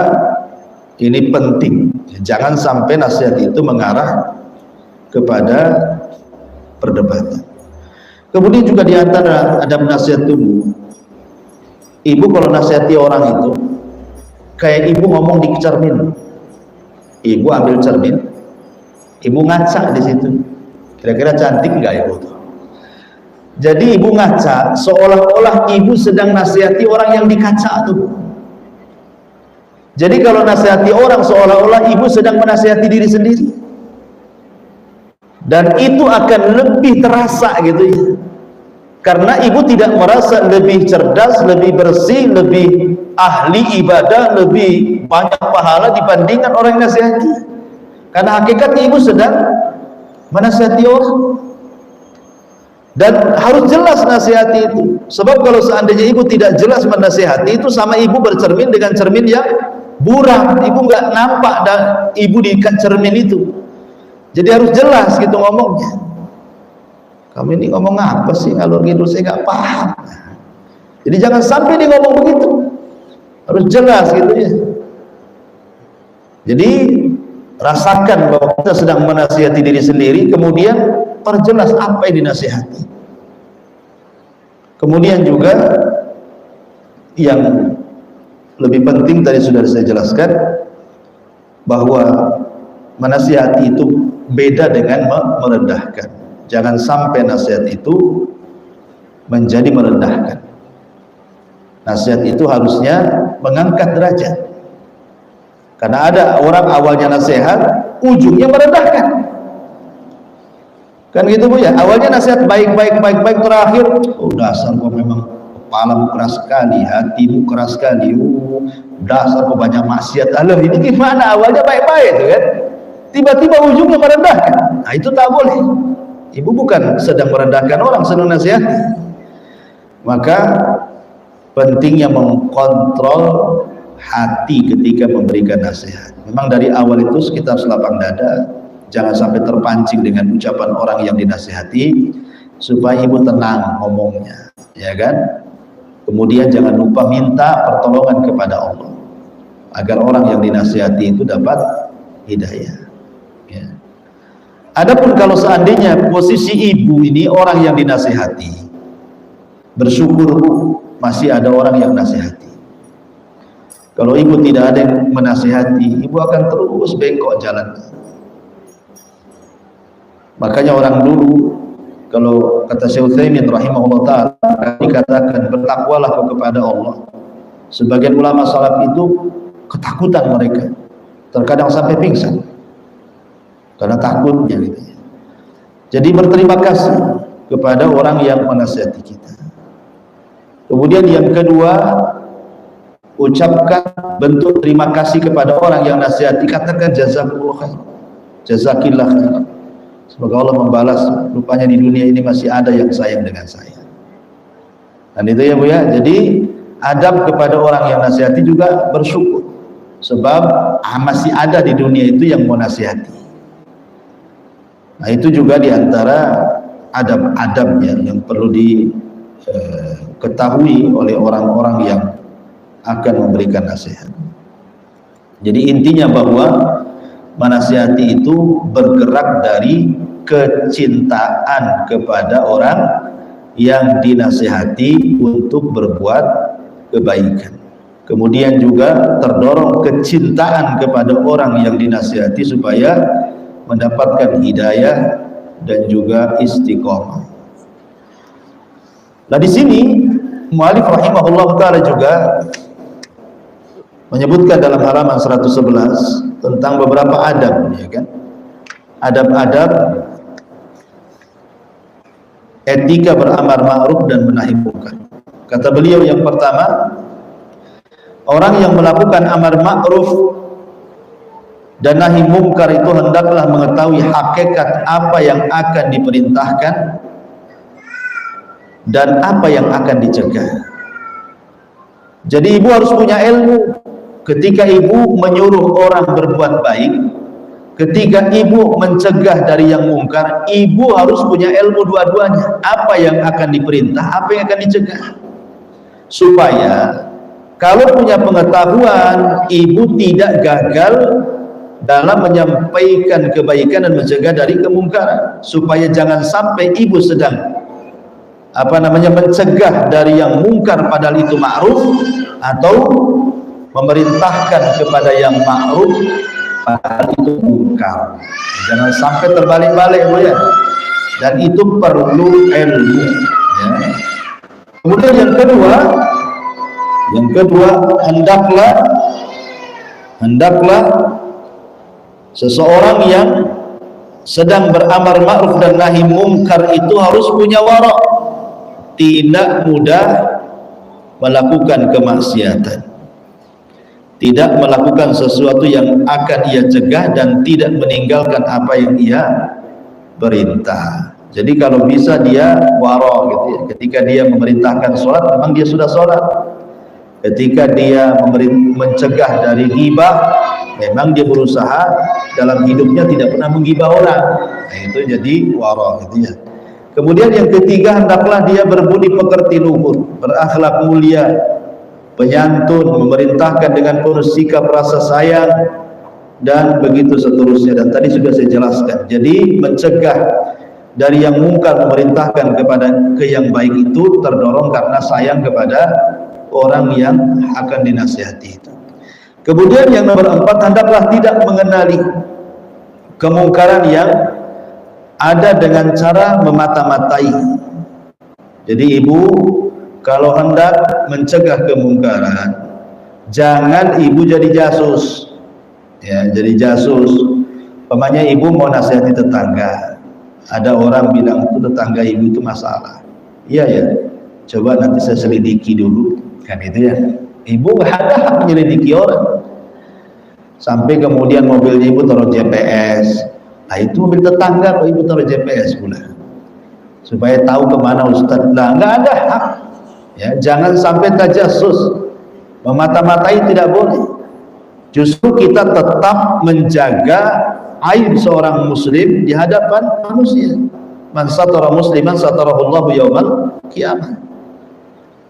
ini penting, jangan sampai nasihat itu mengarah kepada perdebatan. Kemudian juga di antara adab nasihat tubuh, ibu kalau nasihati orang itu kayak ibu ngomong di cermin. Ibu ambil cermin, ibu ngaca di situ. Kira-kira cantik nggak ibu tuh? Jadi ibu ngaca seolah-olah ibu sedang nasihati orang yang dikaca tuh. Jadi kalau nasihati orang seolah-olah ibu sedang menasihati diri sendiri. Dan itu akan lebih terasa gitu ya. Karena ibu tidak merasa lebih cerdas, lebih bersih, lebih ahli ibadah, lebih banyak pahala dibandingkan orang yang nasihati. Karena hakikatnya ibu sedang menasihati orang. Dan harus jelas nasihati itu. Sebab kalau seandainya ibu tidak jelas menasihati, itu sama ibu bercermin dengan cermin yang buram. Ibu nggak nampak dan ibu di cermin itu. Jadi harus jelas gitu ngomongnya. Kamu ini ngomong apa sih, ngalur ngidul, saya nggak paham. Jadi jangan sampai dia ngomong begitu, harus jelas gitu ya. Jadi rasakan bahwa kita sedang menasihati diri sendiri, kemudian perjelas apa yang dinasihati. Kemudian juga yang lebih penting tadi sudah saya jelaskan, bahwa menasihati itu beda dengan merendahkan. Jangan sampai nasihat itu menjadi merendahkan. Nasihat itu harusnya mengangkat derajat. Karena ada orang awalnya nasihat, ujungnya merendahkan. Kan gitu Bu ya, awalnya nasihat baik, terakhir, oh dasar kau memang kepalamu keras sekali, hatimu keras sekali, dasar kau banyak maksiat. Alah, ini gimana, awalnya baik-baik tuh kan, tiba-tiba ujungnya merendahkan. Nah itu tak boleh. Ibu bukan sedang merendahkan orang, sedang nasihat. Maka pentingnya mengkontrol hati ketika memberikan nasihat. Memang dari awal itu sekitar selapang dada, jangan sampai terpancing dengan ucapan orang yang dinasihati, supaya ibu tenang ngomongnya, ya kan? Kemudian jangan lupa minta pertolongan kepada Allah agar orang yang dinasihati itu dapat hidayah. Adapun kalau seandainya posisi ibu ini orang yang dinasihati, bersyukur masih ada orang yang nasihati. Kalau ibu tidak ada yang menasihati, ibu akan terus bengkok jalan. Makanya orang dulu, kalau kata Syekh Utsaimin rahimahullah ta'ala, dikatakan bertakwalah kepada Allah. Sebagian ulama salaf itu ketakutan mereka, terkadang sampai pingsan karena takutnya gitu ya. Jadi berterima kasih kepada orang yang menasihati kita. Kemudian yang kedua, ucapkan bentuk terima kasih kepada orang yang nasihati, katakan jazakumullah khair, jazakillah khair. Semoga Allah membalas, rupanya di dunia ini masih ada yang sayang dengan saya. Dan itu ya Bu ya. Jadi adab kepada orang yang nasihati juga bersyukur, sebab masih ada di dunia itu yang mau nasihati. Nah itu juga diantara adab-adabnya yang perlu diketahui oleh orang-orang yang akan memberikan nasihat. Jadi intinya bahwa menasihati itu bergerak dari kecintaan kepada orang yang dinasihati untuk berbuat kebaikan. Kemudian juga terdorong kecintaan kepada orang yang dinasihati supaya mendapatkan hidayah dan juga istiqomah. Nah di sini mu'allif rahimahullah ta'ala juga menyebutkan dalam halaman 111 tentang beberapa adab, ya kan? Adab-adab etika beramar ma'ruf dan menahi munkar. Kata beliau yang pertama, orang yang melakukan amar ma'ruf dan nahi mungkar itu hendaklah mengetahui hakikat apa yang akan diperintahkan dan apa yang akan dicegah. Jadi ibu harus punya ilmu ketika ibu menyuruh orang berbuat baik, ketika ibu mencegah dari yang mungkar. Ibu harus punya ilmu dua-duanya, apa yang akan diperintah, apa yang akan dicegah, supaya kalau punya pengetahuan, ibu tidak gagal dalam menyampaikan kebaikan dan mencegah dari kemungkaran, supaya jangan sampai ibu sedang mencegah dari yang mungkar padahal itu ma'ruf, atau memerintahkan kepada yang ma'ruf padahal itu mungkar. Jangan sampai terbalik-balik, ya. Dan itu perlu ilmu, ya. Kemudian yang kedua, hendaklah seseorang yang sedang beramar ma'ruf dan nahi mungkar itu harus punya wara', tidak mudah melakukan kemaksiatan, tidak melakukan sesuatu yang akan ia cegah, dan tidak meninggalkan apa yang ia perintah. Jadi kalau bisa dia wara' gitu ya. Ketika dia memerintahkan sholat, memang dia sudah sholat. Ketika dia mencegah dari ghibah, memang dia berusaha dalam hidupnya tidak pernah menggibah orang. Nah, itu jadi wara' gitu ya. Kemudian yang ketiga, hendaklah dia berbudi pekerti luhur, berakhlak mulia, penyantun, memerintahkan dengan penuh sikap rasa sayang, dan begitu seterusnya. Dan tadi sudah saya jelaskan. Jadi mencegah dari yang mungkar, memerintahkan ke yang baik itu terdorong karena sayang kepada orang yang akan dinasihati itu. Kemudian yang nomor 4, hendaklah tidak mengenali kemungkaran yang ada dengan cara memata-matai. Jadi ibu kalau hendak mencegah kemungkaran, jangan ibu jadi jasus, ya. Jadi jasus, umpamanya ibu mau nasihati tetangga, ada orang bilang itu tetangga ibu itu masalah, iya ya, coba nanti saya selidiki dulu, kan itu ya. Ibu nggak ada hak menyelidiki orang, sampai kemudian mobilnya ibu taruh GPS. Nah, itu mobil tetangga kok ibu taruh GPS pula, supaya tahu kemana Ustadz. Nah, nggak ada hak, ya. Jangan sampai tajasus, memata-matai tidak boleh. Justru kita tetap menjaga aib seorang muslim di hadapan manusia. Man satara musliman satarahullahu yaumal qiyamah.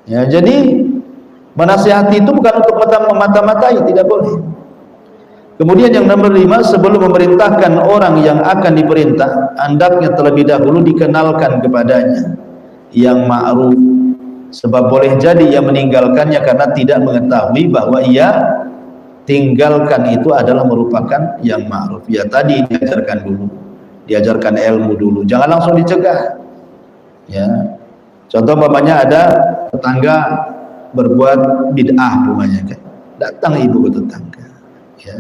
Ya, jadi menasihati itu bukan untuk memata-matai, tidak boleh. Kemudian yang nomor 5, sebelum memerintahkan orang yang akan diperintah, hendaknya terlebih dahulu dikenalkan kepadanya yang ma'ruf, sebab boleh jadi ia meninggalkannya karena tidak mengetahui bahwa ia tinggalkan itu adalah merupakan yang ma'ruf. Ya tadi diajarkan dulu, diajarkan ilmu dulu, jangan langsung dicegah, ya. Contoh umpamanya ada tetangga berbuat bid'ah umpamanya, kan, datang ibu ke tetangga, ya,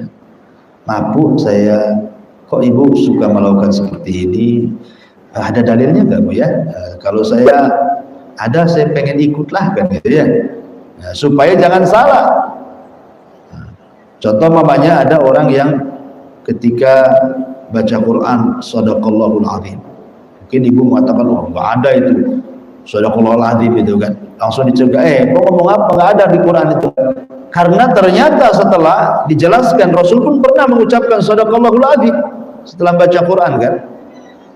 maaf bu, saya kok ibu suka melakukan seperti ini, ada dalilnya nggak bu ya? Kalau saya ada, saya pengen ikutlah, kan gitu ya. Nah, supaya jangan salah. Contoh mamanya ada orang yang ketika baca Quran Shadaqallahul Azim, mungkin ibu mengatakan oh nggak ada itu Shadaqallahul Azim itu, kan, langsung dicegah, kok ngomong apa, nggak ada di Quran itu. Karena ternyata setelah dijelaskan, Rasul pun pernah mengucapkan Shadaqallahul Azim setelah baca Quran, kan.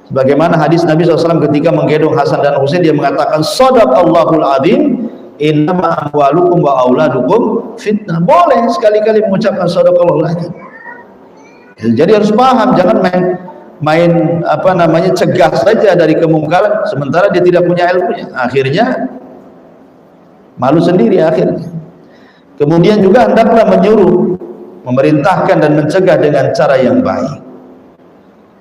Sebagaimana hadis Nabi SAW ketika menggendong Hasan dan Husain, dia mengatakan Shadaqallahul Azim, innama amwalukum wa auladukum fitnah. Boleh sekali-kali mengucapkan Shadaqallahul Azim. Jadi harus paham, jangan main cegah saja dari kemungkaran sementara dia tidak punya ilmunya, akhirnya malu sendiri akhirnya. Kemudian juga hendaklah menyuruh, memerintahkan dan mencegah dengan cara yang baik.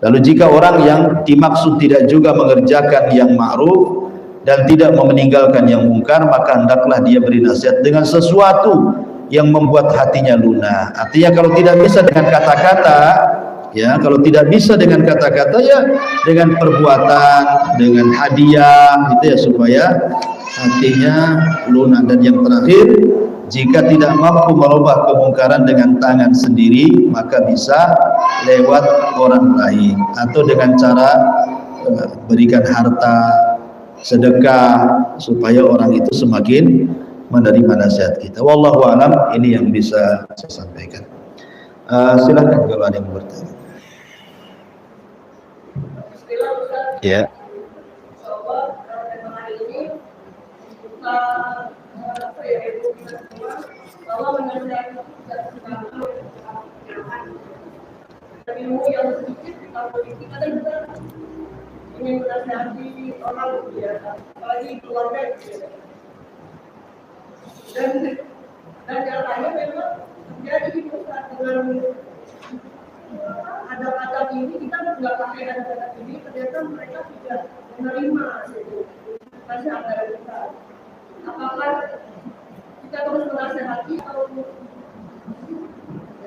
Lalu jika orang yang dimaksud tidak juga mengerjakan yang ma'ruf dan tidak meninggalkan yang mungkar, maka hendaklah dia beri nasihat dengan sesuatu yang membuat hatinya lunak. Artinya kalau tidak bisa dengan kata-kata, ya, kalau tidak bisa dengan kata-kata, ya dengan perbuatan, dengan hadiah, gitu ya, supaya hatinya lunak. Dan yang terakhir, jika tidak mampu merubah kemungkaran dengan tangan sendiri, maka bisa lewat orang lain atau dengan cara berikan harta, sedekah, supaya orang itu semakin menerima nasihat kita. Wallahu a'lam, ini yang bisa saya sampaikan. Silakan kalau ada yang bertanya. Ya. yang sedikit kalau politik kadang kita ingin menasihati orang biasa, apalagi keluarga gitu. Dan nyatanya memang terjadi di pusat dengan ada ini kita nggak pakai ada ini, ternyata mereka tidak menerima itu nasihat dari kita. Apakah kita terus menasihati atau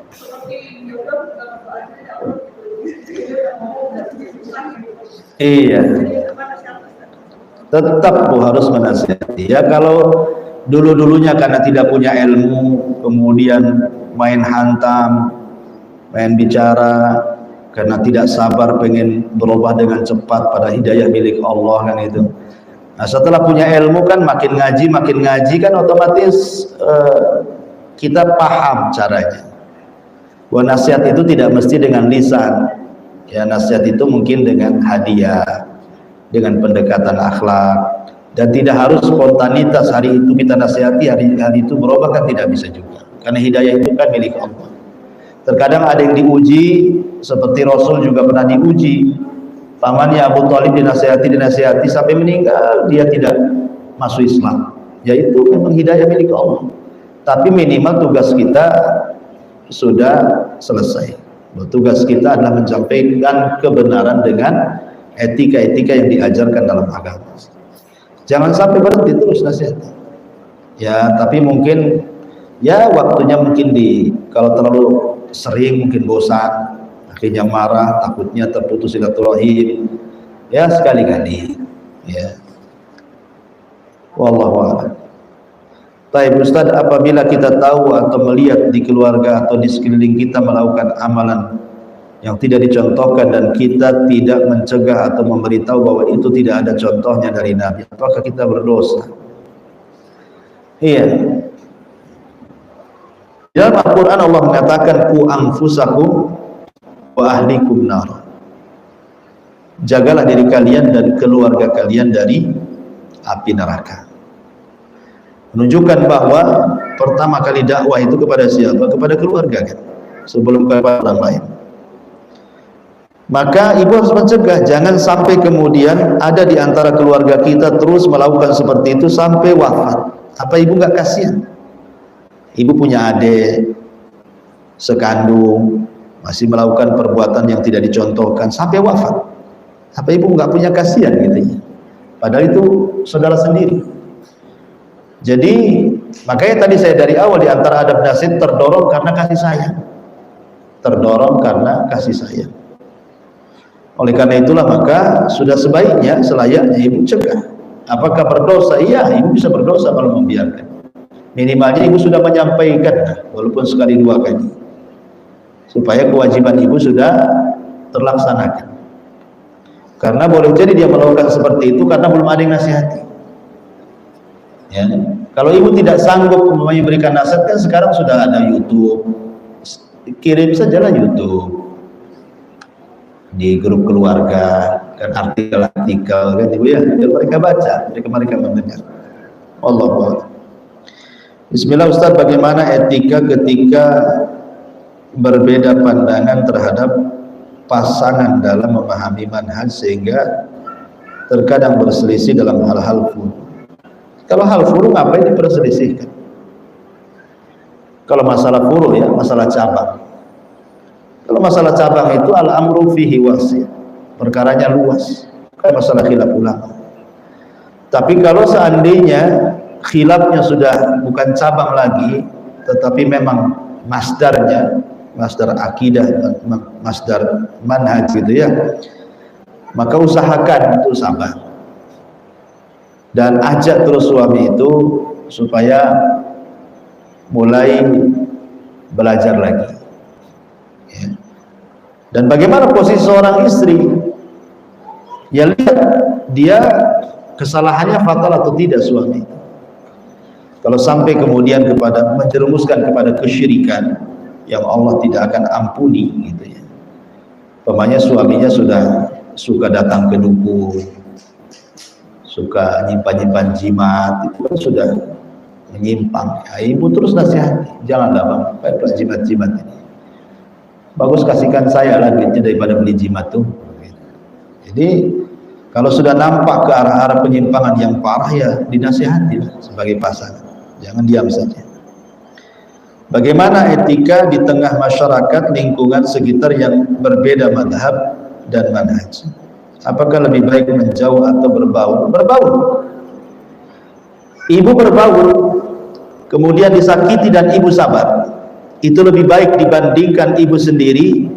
seperti Yudho iya, tetap Bu harus menasihati ya. Kalau dulu-dulunya karena tidak punya ilmu kemudian main hantam, main bicara karena tidak sabar pengen berubah dengan cepat pada hidayah milik Allah kan itu. Nah, setelah punya ilmu kan makin ngaji kan otomatis kita paham caranya. Bahwa nasihat itu tidak mesti dengan lisan. Ya, nasihat itu mungkin dengan hadiah, dengan pendekatan akhlak, dan tidak harus spontanitas hari itu kita nasihati, hari itu berubah kan tidak bisa juga. Karena hidayah itu kan milik Allah. Terkadang ada yang diuji, seperti Rasul juga pernah diuji. Pamannya Abu Thalib dinasihati sampai meninggal, dia tidak masuk Islam. Yaitu memang hidayah milik Allah. Tapi minimal tugas kita sudah selesai. Tugas kita adalah menyampaikan kebenaran dengan etika-etika yang diajarkan dalam agama. Jangan sampai berhenti terus nasihatnya. Ya, tapi mungkin ya waktunya mungkin kalau terlalu sering mungkin bosan, akhirnya marah, takutnya terputus silaturahim. Ya sekali-kali. Ya. Wallahu a'lam. Baik Ustaz, apabila kita tahu atau melihat di keluarga atau di sekeliling kita melakukan amalan yang tidak dicontohkan dan kita tidak mencegah atau memberitahu bahwa itu tidak ada contohnya dari Nabi, apakah kita berdosa? Iya. Dalam Al-Quran Allah mengatakan ku anfusakum wa ahlikum nar. Jagalah diri kalian dan keluarga kalian dari api neraka. Menunjukkan bahwa pertama kali dakwah itu kepada siapa? Kepada keluarga kan, sebelum kepada orang lain. Maka ibu harus mencegah, jangan sampai kemudian ada di antara keluarga kita terus melakukan seperti itu sampai wafat. Apa ibu nggak kasihan? Ibu punya adik sekandung masih melakukan perbuatan yang tidak dicontohkan sampai wafat. Apa ibu nggak punya kasihan gitu ya? Padahal itu saudara sendiri. Jadi makanya tadi saya dari awal di antara adab nasihat terdorong karena kasih sayang. Terdorong karena kasih sayang. Oleh karena itulah maka sudah sebaiknya selayaknya ibu cegah. Apakah berdosa? Iya, ibu bisa berdosa kalau membiarkan. Minimalnya ibu sudah menyampaikan walaupun sekali dua kali. Supaya kewajiban ibu sudah terlaksanakan. Karena boleh jadi dia melakukan seperti itu karena belum ada yang nasihati. Ya. Kalau ibu tidak sanggup memberikan nasihat kan sekarang sudah ada YouTube, kirim sajalah YouTube di grup keluarga kan artikel kan ibu ya, biar mereka baca, mereka mendengar. Allah. Bismillah Ustaz, bagaimana etika ketika berbeda pandangan terhadap pasangan dalam memahami manhaj sehingga terkadang berselisih dalam hal-hal furu'? Kalau hal furu' ngapain diperselisihkan? Kalau masalah furu' ya, masalah cabang. Kalau masalah cabang itu al-amru fihi wasi', perkaranya luas, kayak masalah khilaf ulama. Tapi kalau seandainya khilafnya sudah bukan cabang lagi, tetapi memang masdarnya, masdar akidah, masdar manhaj gitu ya, maka usahakan untuk sabar. Dan ajak terus suami itu supaya mulai belajar lagi ya. Dan bagaimana posisi seorang istri ya, lihat dia kesalahannya fatal atau tidak suami. Kalau sampai kemudian kepada menjerumuskan kepada kesyirikan yang Allah tidak akan ampuni gitu ya, umpamanya suaminya sudah suka datang ke dukun, suka nyimpan jimat, itu kan sudah menyimpang. Ya, ibu terus nasihati, janganlah bang, pakai jimat-jimat ini. bagus kasihkan saya lah duitnya daripada beli jimat tuh. Jadi kalau sudah nampak ke arah-arah penyimpangan yang parah, ya dinasihati sebagai pasangan, jangan diam saja. Bagaimana etika di tengah masyarakat lingkungan sekitar yang berbeda madhab dan manhaj? Apakah lebih baik menjauh atau berbaur? Berbaur. Ibu berbaur kemudian disakiti dan ibu sabar, itu lebih baik dibandingkan ibu sendiri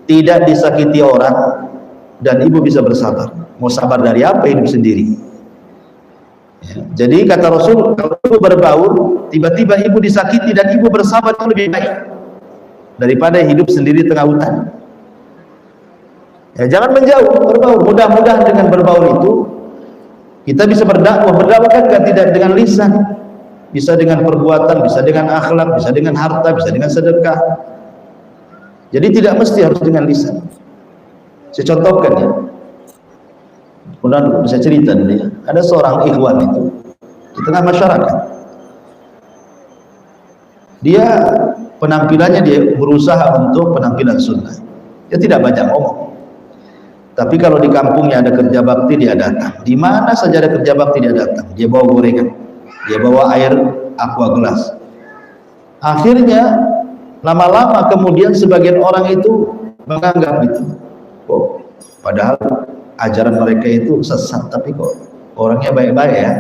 tidak disakiti orang dan ibu bisa bersabar. Mau sabar dari apa hidup sendiri? Ya, jadi kata Rasul, kalau ibu berbaur tiba-tiba ibu disakiti dan ibu bersabar, itu lebih baik daripada hidup sendiri di tengah hutan. Ya, jangan menjauh, berbaur. Mudah-mudahan dengan berbaur itu kita bisa berdakwah. Berdakwah kan tidak dengan lisan, bisa dengan perbuatan, bisa dengan akhlak, bisa dengan harta, bisa dengan sedekah. Jadi tidak mesti harus dengan lisan. Saya contohkan ya, kemudian bisa cerita nih, ada seorang ikhwan itu di tengah masyarakat, dia penampilannya, dia berusaha untuk penampilan sunnah, dia tidak banyak ngomong, tapi kalau di kampungnya ada kerja bakti dia datang, di mana saja ada kerja bakti dia datang, dia bawa gorengan, dia bawa air aqua gelas. Akhirnya lama-lama kemudian sebagian orang itu menganggap itu, oh, padahal ajaran mereka itu sesat, tapi kok orangnya baik-baik ya.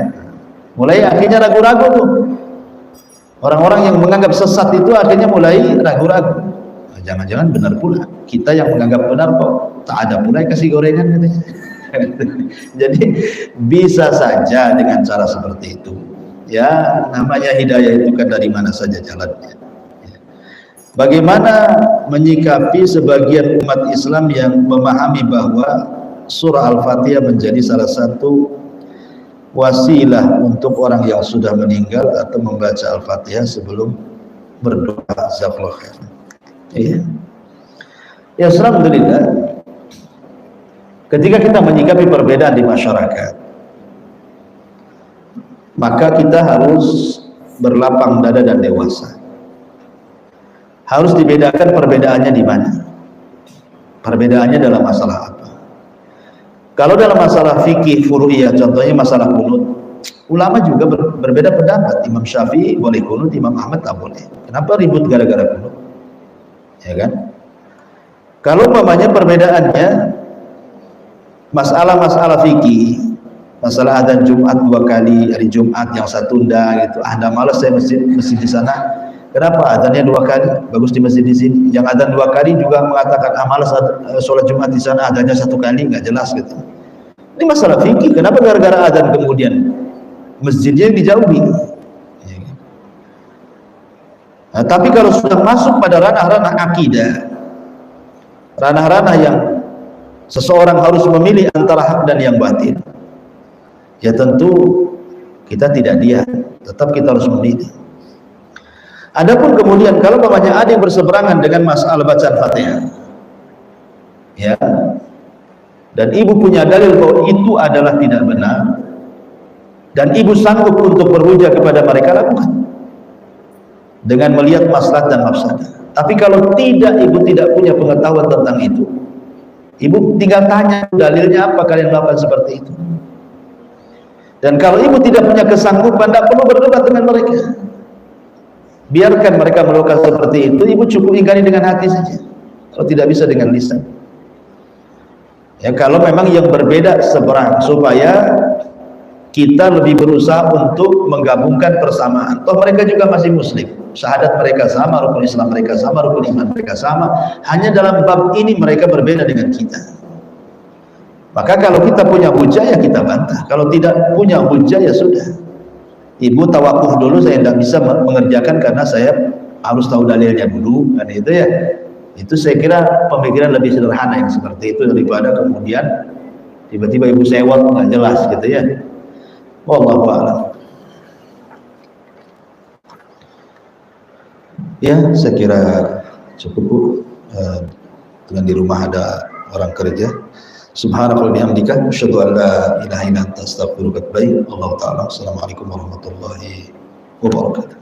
Mulai akhirnya ragu-ragu tuh. Orang-orang yang menganggap sesat itu akhirnya mulai ragu-ragu. Nah, jangan-jangan benar pula. Kita yang menganggap benar kok tak ada pula yang kasih gorengan katanya. Jadi bisa saja dengan cara seperti itu. Ya, namanya hidayah itu kan dari mana saja jalannya. Bagaimana menyikapi sebagian umat Islam yang memahami bahwa surah Al-Fatihah menjadi salah satu wasilah untuk orang yang sudah meninggal atau membaca Al-Fatihah sebelum berdoa? Jazakallahu khair. Iya. Ya, alhamdulillah. Ketika kita menyikapi perbedaan di masyarakat, maka kita harus berlapang dada dan dewasa. Harus dibedakan perbedaannya di mana. Perbedaannya dalam masalah apa? Kalau dalam masalah fikih furu'iyah, contohnya masalah kunut, ulama juga berbeda pendapat. Imam Syafi'i boleh kunut, Imam Ahmad tak boleh. Kenapa ribut gara-gara kunut? Ya kan? Kalau umpamanya perbedaannya masalah-masalah fikih, masalah adzan Jumat 2 kali, hari Jumat yang saya tunda gitu. Anda malas saya masjid di sana. Kenapa adzannya 2 kali? Bagus di masjid di sini. Yang adzan 2 kali juga mengatakan malas sholat Jumat di sana, adzannya 1 kali, nggak jelas gitu. Ini masalah fikih. Kenapa gara-gara adzan kemudian masjidnya dijauhi? Nah, tapi kalau sudah masuk pada ranah-ranah akidah, ranah-ranah yang seseorang harus memilih antara hak dan yang batil, ya tentu kita tidak diam, tetap kita harus memilih. Adapun kemudian kalau bapaknya ada yang berseberangan dengan masalah bacaan Fatihah, ya, dan ibu punya dalil bahwa itu adalah tidak benar, dan ibu sanggup untuk berhujah kepada mereka, lakukan dengan melihat maslahat dan mafsadah. Tapi kalau tidak, ibu tidak punya pengetahuan tentang itu, ibu tinggal tanya dalilnya apa, kalian melakukan seperti itu. Dan kalau ibu tidak punya kesanggupan, tidak perlu berdebat dengan mereka. Biarkan mereka melakukan seperti itu, ibu cukup ingkari dengan hati saja. Kalau tidak bisa dengan lisan. Ya, kalau memang yang berbeda seberang, supaya kita lebih berusaha untuk menggabungkan persamaan. Toh mereka juga masih muslim, syahadat mereka sama, rukun Islam mereka sama, rukun iman mereka sama. Hanya dalam bab ini mereka berbeda dengan kita. Maka kalau kita punya hujah ya kita bantah. Kalau tidak punya hujah ya sudah. Ibu tawakuf dulu, saya tidak bisa mengerjakan karena saya harus tahu dalilnya dulu, kan itu ya. Itu saya kira pemikiran lebih sederhana yang seperti itu daripada kemudian tiba-tiba ibu sewot nggak jelas gitu ya. Wallahu a'lam. Ya, saya kira cukup Bu. Dengan di rumah ada orang kerja. Subhanallah bihamdika asyhadu an la ilaha illa anta astaghfiruka wa atubu ilaik. Allahu taala. Assalamualaikum warahmatullahi wabarakatuh.